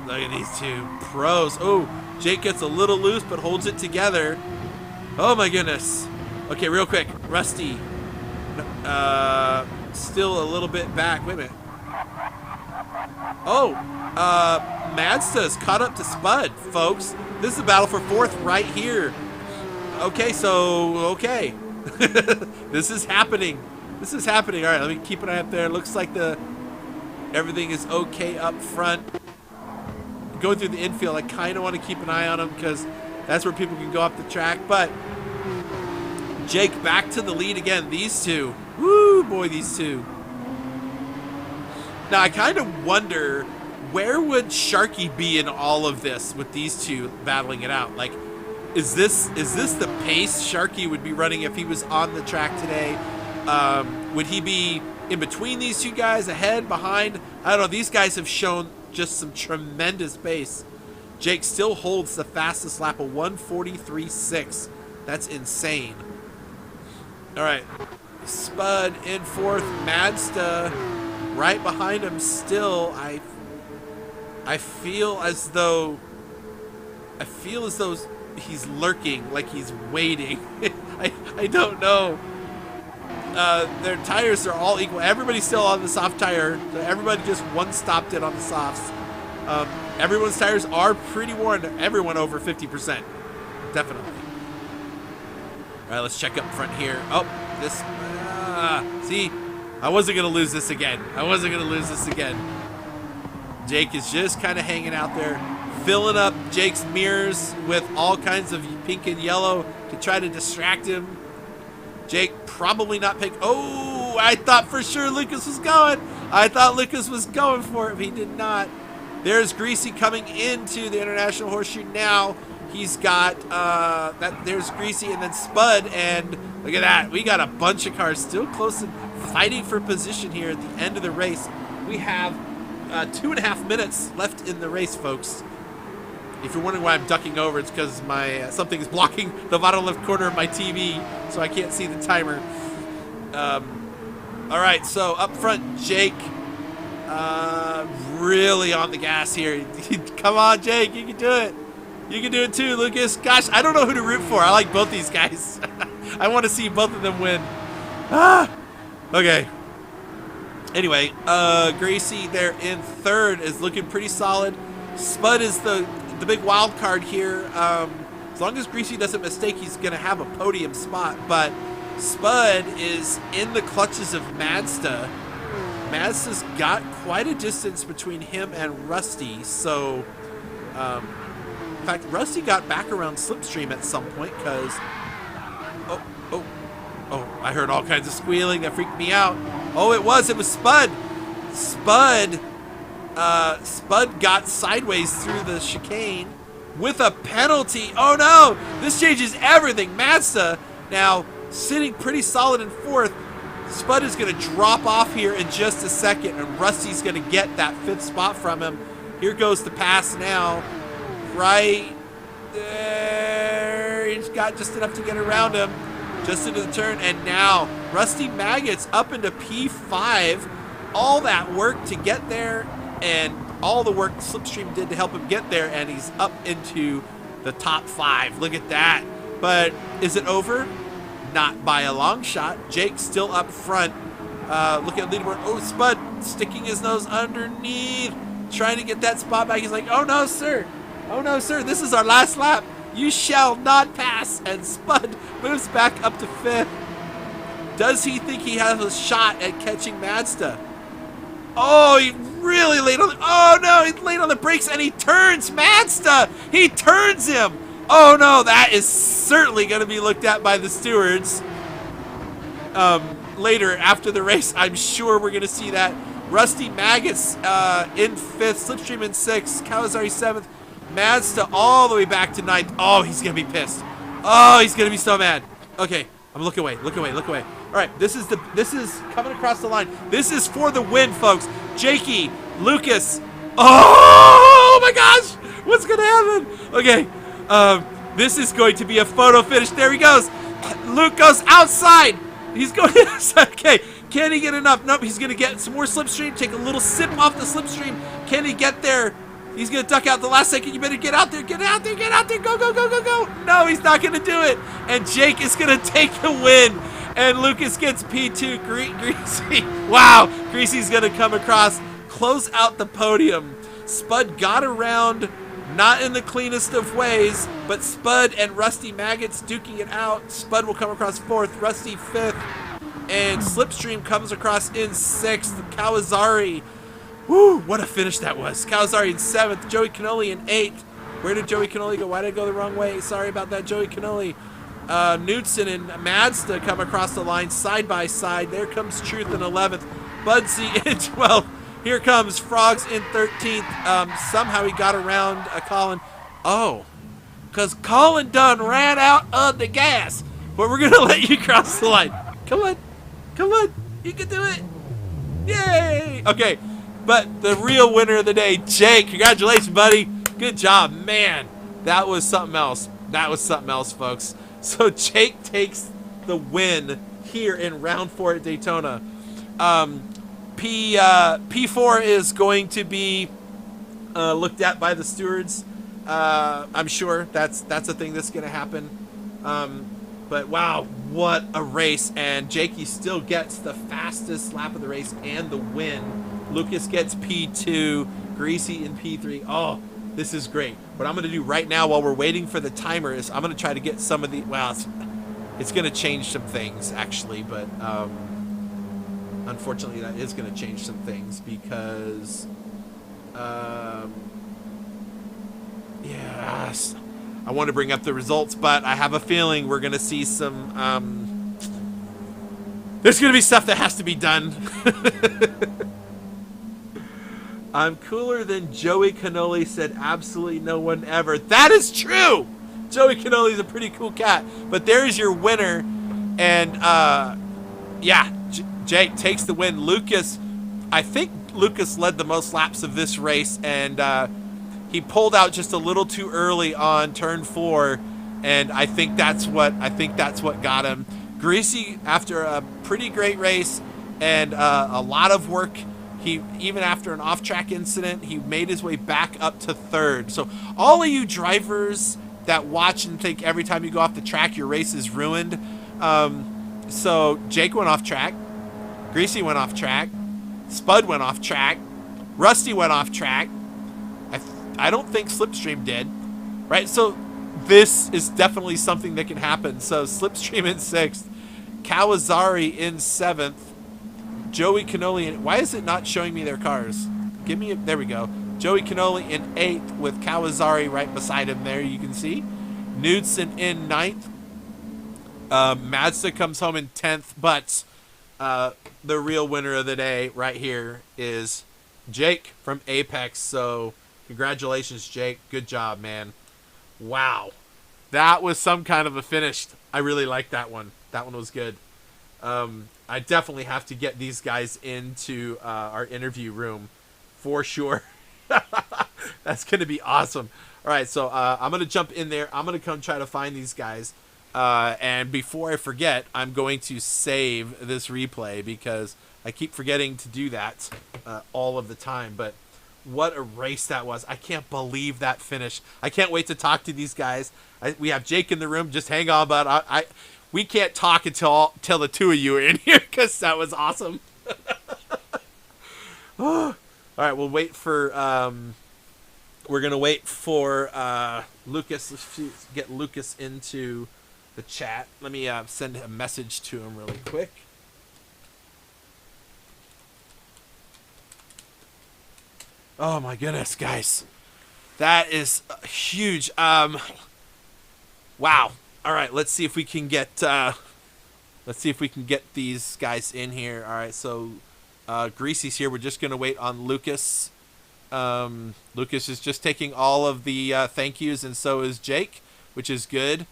S2: Look at these two pros. Oh, Jake gets a little loose but holds it together. Oh my goodness. Okay, real quick. Rusty. Still a little bit back. Wait a minute. Oh, Mazda's caught up to Spud, folks. This is a battle for fourth right here. Okay, okay. This is happening. This is happening. All right, let me keep an eye up there. Looks like everything is okay up front. Going through the infield, I kind of want to keep an eye on them because that's where people can go up the track. But Jake back to the lead again. These two. Woo, boy, these two. Now, I kind of wonder, where would Sharky be in all of this with these two battling it out? Like, is this the pace Sharky would be running if he was on the track today? Would he be in between these two guys, ahead, behind? I don't know. These guys have shown just some tremendous pace. Jake still holds the fastest lap of 1:43.6. That's insane. All right. Spud in fourth. Mazda right behind him still. I feel as though he's lurking, like he's waiting. I don't know. Their tires are all equal. Everybody's still on the soft tire. Everybody just one-stopped it on the softs. Everyone's tires are pretty worn. Everyone over 50%. Definitely. All right, let's check up front here. Oh, this. See, I wasn't going to lose this again. Jake is just kind of hanging out there, filling up Jake's mirrors with all kinds of pink and yellow to try to distract him. Jake probably not pick. Oh, I thought for sure Lucas was going. I thought Lucas was going for it, but he did not. There's Greasy coming into the International Horseshoe now. He's got there's Greasy and then Spud, and look at that. We got a bunch of cars still close and fighting for position here at the end of the race. We have 2.5 minutes left in the race, folks. If you're wondering why I'm ducking over, it's because my something's blocking the bottom left corner of my TV, so I can't see the timer. All right, so up front, Jake, really on the gas here. Come on, Jake, you can do it. You can do it too, Lucas. Gosh, I don't know who to root for. I like both these guys. I want to see both of them win. Okay. Anyway, Gracie there in third is looking pretty solid. Spud is the big wild card here. As long as Greasy doesn't mistake, he's going to have a podium spot. But Spud is in the clutches of Mazda. Mazda's got quite a distance between him and Rusty. So, in fact, Rusty got back around Slipstream at some point because... Oh, I heard all kinds of squealing. That freaked me out. Oh, it was Spud. Spud got sideways through the chicane with a penalty. Oh no, this changes everything. Mazda now sitting pretty solid in fourth. Spud is going to drop off here in just a second, and Rusty's going to get that fifth spot from him. Here goes the pass now. Right there. He's got just enough to get around him. just into the turn, and now Rusty Maggots up into P5. All that work to get there, and all the work Slipstream did to help him get there, and he's up into the top 5. Look at that. But is it over? Not by a long shot. Jake still up front. Look at leaderboard. Oh, Spud sticking his nose underneath, trying to get that spot back. He's like, oh no, sir. Oh no, sir. This is our last lap. You shall not pass. And Spud moves back up to 5th. Does he think he has a shot at catching Mazda? Oh, he really laid on the, oh no, he laid on the brakes and he turns Mazda. He turns him. Oh no, that is certainly going to be looked at by the stewards. Later after the race, I'm sure we're going to see that. Rusty Maggots in 5th, Slipstream in 6th, Kawasari 7th, Mazda all the way back to 9th. Oh, he's going to be pissed. Oh, he's going to be so mad. Okay, I'm looking away, look away, look away. All right, this is coming across the line. This is for the win, folks. Jakey, Lucas. Oh my gosh, what's going to happen? Okay, this is going to be a photo finish. There he goes. Luke goes outside. He's going inside. Okay, can he get enough? Nope, he's going to get some more Slipstream, take a little sip off the Slipstream. Can he get there? He's going to duck out the last second. You better get out there, get out there, get out there. Go, go, go, go, go. No, he's not going to do it. And Jake is going to take the win. And Lucas gets P2. Greasy. Wow, Greasy's going to come across, close out the podium. Spud got around, not in the cleanest of ways, but Spud and Rusty Maggots duking it out. Spud will come across 4th, Rusty 5th, and Slipstream comes across in 6th. Kawasari, whoo, what a finish that was. Kawasari in 7th, Joey Cannoli in 8th. Where did Joey Cannoli go? Why did I go the wrong way? Sorry about that, Joey Cannoli. Knudsen and Mazda come across the line side by side. There comes Truth in 11th, Budsy in 12th. Here comes Frogs in 13th. Somehow he got around Colin. Oh, because Colin done ran out of the gas. But we're going to let you cross the line. Come on. Come on. You can do it. Yay. Okay, but the real winner of the day, Jake. Congratulations, buddy. Good job. Man, that was something else. That was something else, folks. So Jake takes the win here in round 4 at Daytona. P4 is going to be looked at by the stewards. I'm sure that's a thing that's going to happen. But wow, what a race. And Jakey still gets the fastest lap of the race and the win. Lucas gets P2, Greasy in P3. Oh, this is great. What I'm going to do right now while we're waiting for the timer is I'm going to try to get some of the, well, it's going to change some things actually, but unfortunately that is going to change some things because yes, I want to bring up the results, but I have a feeling we're going to see some there's going to be stuff that has to be done. I'm cooler than Joey Cannoli, said absolutely no one ever. That is true. Joey Cannoli's a pretty cool cat, but there's your winner. And yeah, Jake takes the win. Lucas, I think Lucas led the most laps of this race, and he pulled out just a little too early on turn 4, and I think that's what got him. Greasy, after a pretty great race and a lot of work, he, even after an off-track incident, he made his way back up to 3rd. So all of you drivers that watch and think every time you go off the track your race is ruined, so Jake went off track, Greasy went off track, Spud went off track, Rusty went off track. I don't think Slipstream did, right? So this is definitely something that can happen. So Slipstream in 6th, Kawasari in 7th, Joey Cannoli in, why is it not showing me their cars? Give me a, there we go. Joey Cannoli in 8th with Kawasari right beside him there, you can see. Knudsen in 9th. Mazda comes home in 10th, but the real winner of the day right here is Jake from Apex. So congratulations, Jake. Good job, man. Wow. That was some kind of a finish. I really like that one. That one was good. I definitely have to get these guys into our interview room for sure. That's going to be awesome. All right, so I'm going to jump in there. I'm going to come try to find these guys. And before I forget, I'm going to save this replay because I keep forgetting to do that all of the time. But what a race that was. I can't believe that finish. I can't wait to talk to these guys. We have Jake in the room. Just hang on, but we can't talk until the two of you are in here because that was awesome. All right, we'll wait for... we're going to wait for Lucas. Let's get Lucas into the chat. Let me send a message to him really quick. Oh my goodness, guys. That is huge. Wow. All right, let's see if we can get these guys in here. All right, so Greasy's here. We're just going to wait on Lucas. Lucas is just taking all of the thank yous, and so is Jake, which is good.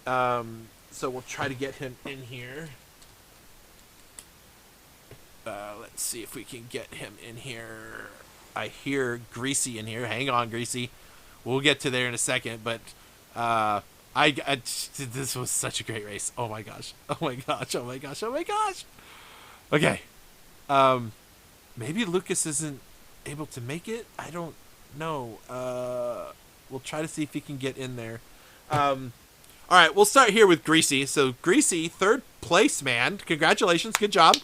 S2: So we'll try to get him in here. Let's see if we can get him in here. I hear Greasy in here. Hang on, Greasy. We'll get to there in a second, but this was such a great race. Oh my gosh. Oh my gosh. Oh my gosh. Oh my gosh. Okay. Maybe Lucas isn't able to make it. I don't know. We'll try to see if he can get in there. All right, we'll start here with Greasy. So Greasy, 3rd place, man. Congratulations. Good job.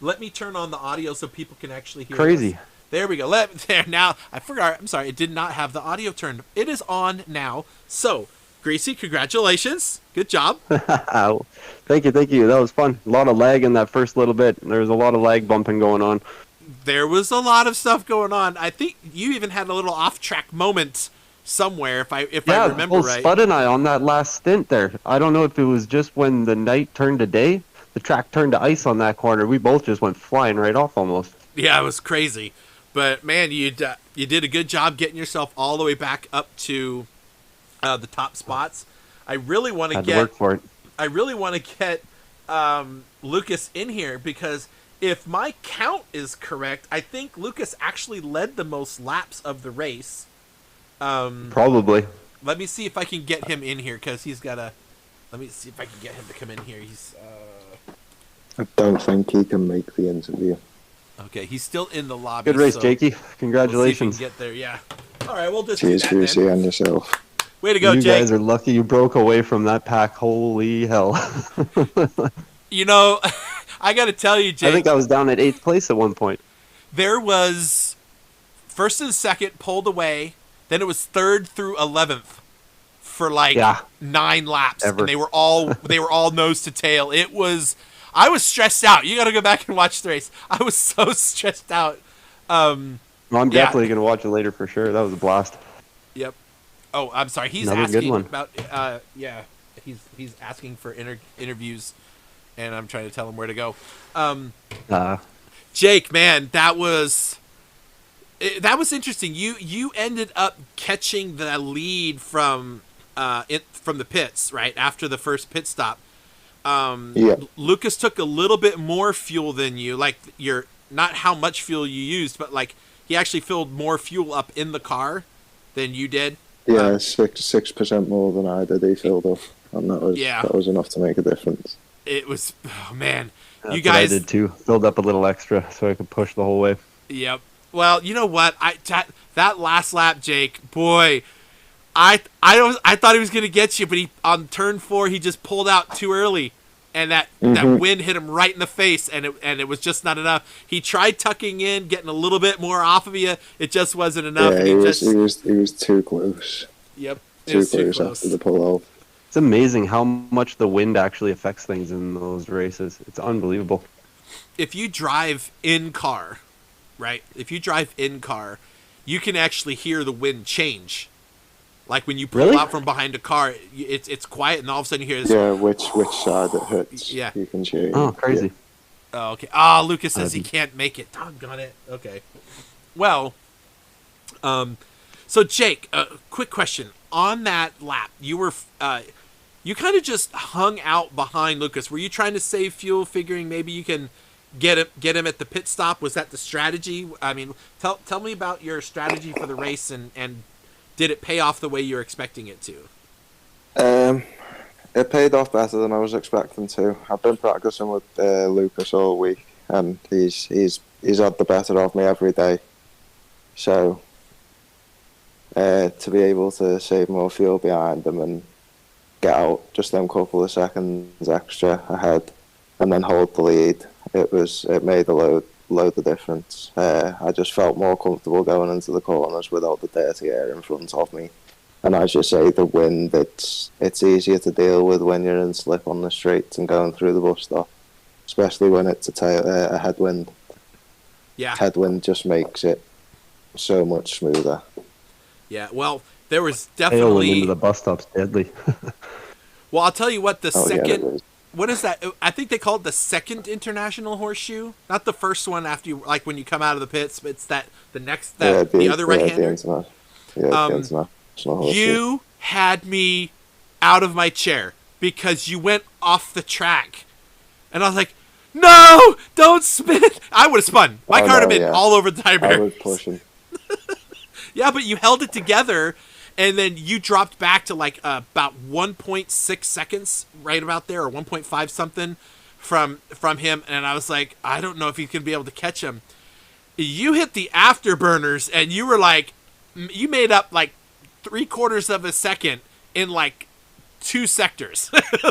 S2: Let me turn on the audio so people can actually hear
S3: Crazy.
S2: us. There we go. There now. I forgot. I'm sorry. It did not have the audio turned. It is on now. So, Greasy, congratulations. Good job.
S3: Thank you. That was fun. A lot of lag in that first little bit. There was a lot of lag bumping going on.
S2: There was a lot of stuff going on. I think you even had a little off-track moment somewhere, if I remember right.
S3: Spud and I on that last stint there. I don't know if it was just when the night turned to day. The track turned to ice on that corner. We both just went flying right off almost.
S2: Yeah, it was crazy. But, man, you did a good job getting yourself all the way back up to the top spots. I really want to
S3: work for it.
S2: I really want to get Lucas in here because if my count is correct, I think Lucas actually led the most laps of the race.
S3: Probably.
S2: Let me see if I can get him in here because he's got a... Let me see if I can get him to come in here. He's...
S4: I don't think he can make the interview.
S2: Okay, he's still in the lobby.
S3: Good race, Jakey. Congratulations.
S2: We'll see if we can get there, yeah. All right, we'll just
S4: Cheers,
S2: do that
S4: Greasy,
S2: then.
S4: and yourself.
S2: Way to go,
S3: you
S2: Jake.
S3: You guys are lucky you broke away from that pack. Holy hell.
S2: You know, I got to tell you, Jake.
S3: I think I was down at 8th place at one point.
S2: There was 1st and 2nd pulled away. Then it was 3rd through 11th for 9 laps.
S3: Ever.
S2: And they were all nose to tail. It was... I was stressed out. You got to go back and watch the race. I was so stressed out.
S3: I'm definitely going to watch it later for sure. That was a blast.
S2: Yep. Oh, I'm sorry. He's
S3: Another
S2: asking
S3: good one.
S2: about he's asking for interviews, and I'm trying to tell him where to go. Jake, man, that was interesting. You ended up catching the lead from the pits right after the first pit stop.
S4: Yeah.
S2: Lucas took a little bit more fuel than you. Like not how much fuel you used, but like he actually filled more fuel up in the car than you did.
S4: Yeah, 6% more than I did. He filled up, and that was enough to make a difference.
S2: It was, oh man,
S3: That's
S2: you guys
S3: what I did too. Filled up a little extra so I could push the whole way.
S2: Yep. Well, you know what? That last lap, Jake, boy. I thought he was gonna get you, but on turn 4 he just pulled out too early, and that wind hit him right in the face, and it was just not enough. He tried tucking in, getting a little bit more off of you. It just wasn't enough.
S4: Yeah, he was too close.
S2: Yep,
S4: too close after the pull off.
S3: It's amazing how much the wind actually affects things in those races. It's unbelievable.
S2: If you drive in car, right? If you drive in car, you can actually hear the wind change. Like when you pull out from behind a car, it's quiet, and all of a sudden you hear this.
S4: Yeah, which side it hits.
S2: Yeah,
S4: you can change.
S3: Oh, crazy.
S4: Yeah.
S2: Oh, okay. Lucas says he can't make it. Doggone it. Okay. Well, so Jake, quick question on that lap. You were, you kind of just hung out behind Lucas. Were you trying to save fuel, figuring maybe you can get him at the pit stop? Was that the strategy? I mean, tell me about your strategy for the race and did it pay off the way you were expecting it to?
S4: it paid off better than I was expecting to. I've been practicing with Lucas all week, and he's had the better of me every day. So to be able to save more fuel behind him and get out just them couple of seconds extra ahead, and then hold the lead, it made a load of difference. I just felt more comfortable going into the corners without the dirty air in front of me. And as you say, the wind, it's easier to deal with when you're in slip on the straights and going through the bus stop, especially when it's a headwind.
S2: Yeah.
S4: Headwind just makes it so much smoother.
S2: Yeah, well, there was definitely...
S3: into the bus stop's deadly.
S2: Well, I'll tell you what, second...
S4: Yeah,
S2: what is that? I think they call it the second international horseshoe. Not the first one after you, like when you come out of the pits, but it's the other right-hander.
S4: The international horseshoe.
S2: You had me out of my chair because you went off the track. And I was like, no, don't spin. I would have spun. My car would have been all over the tire barriers.
S4: I was pushing.
S2: Yeah, but you held it together, and then you dropped back to like about 1.6 seconds, right about there, or 1.5 something from him. And I was like, I don't know if he's going to be able to catch him. You hit the afterburners, and you were like, you made up like 3/4 of a second in like 2 sectors.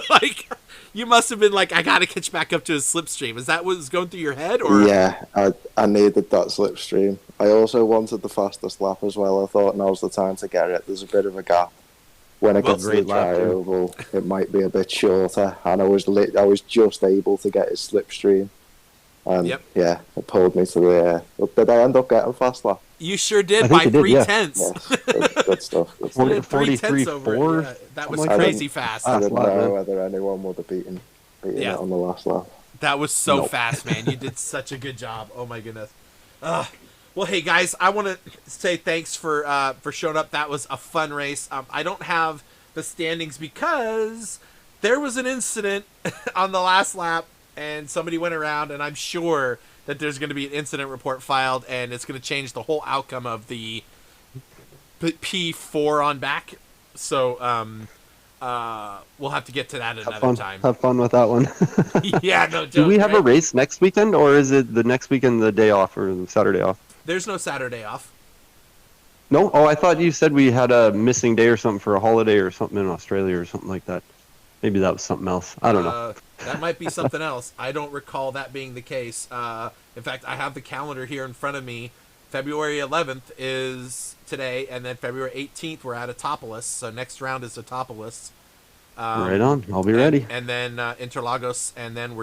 S2: Like, you must have been like, I gotta catch back up to his slipstream. Is that what was going through your head? Or
S4: yeah, I needed that slipstream. I also wanted the fastest lap as well. I thought now's the time to get it. There's a bit of a gap. When it gets to the tri-oval, it might be a bit shorter, and I was just able to get his slipstream. And yeah, it pulled me to the did I end up getting fast lap?
S2: You sure did, by 3/10.
S4: Yes, good stuff.
S3: 43.4.
S2: Yeah, that was crazy fast.
S4: I didn't know whether anyone would have beaten it on the last lap.
S2: That was so fast, man. You did such a good job. Oh my goodness. Well, hey guys, I want to say thanks for showing up. That was a fun race. I don't have the standings because there was an incident on the last lap, and somebody went around, and I'm sure that there's going to be an incident report filed, and it's going to change the whole outcome of the P4 on back. So we'll have to get to that another time.
S3: Have fun with that one.
S2: Yeah, no joke.
S3: Do we have a race next weekend, or is it the next weekend the day off, or the Saturday off?
S2: There's no Saturday off.
S3: No? Oh, I thought you said we had a missing day or something for a holiday or something in Australia or something like that. Maybe that was something else. I don't know.
S2: That might be something else. I don't recall that being the case. In fact, I have the calendar here in front of me. February 11th is today, and then February 18th we're at Autopolis. So next round is Autopolis.
S3: Right on. I'll be ready.
S2: And then Interlagos, and then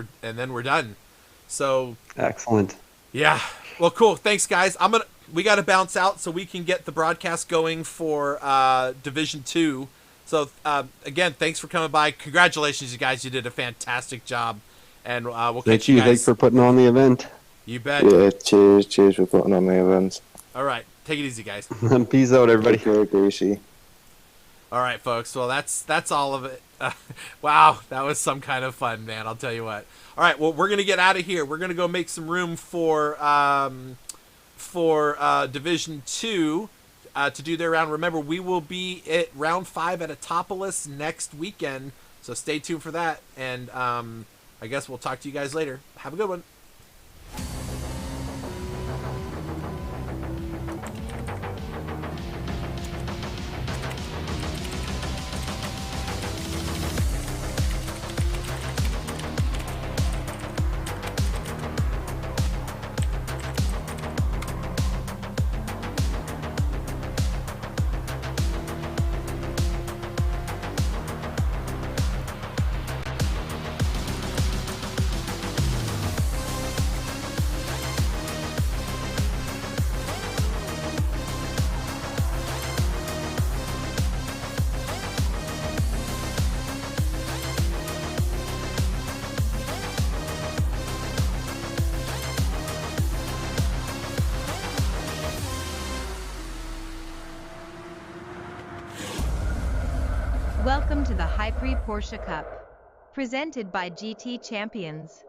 S2: we're done. So
S3: excellent.
S2: Yeah. Well, cool. Thanks, guys. We got to bounce out so we can get the broadcast going for Division 2. So, again, thanks for coming by. Congratulations, you guys. You did a fantastic job. And we'll catch you guys.
S3: Thanks for putting on the event.
S2: You bet.
S4: Yeah, cheers for putting on the event.
S2: All right. Take it easy, guys.
S3: Peace out, everybody.
S4: Okay, Greasy.
S2: All right, folks. Well, that's all of it. Wow, that was some kind of fun, man. I'll tell you what. All right, well, we're going to get out of here. We're going to go make some room for Division 2. To do their round. Remember, we will be at round 5 at Autopolis next weekend, so stay tuned for that, and I guess we'll talk to you guys later. Have a good one.
S1: Welcome to the HyPrix Porsche Cup, presented by GT Champions.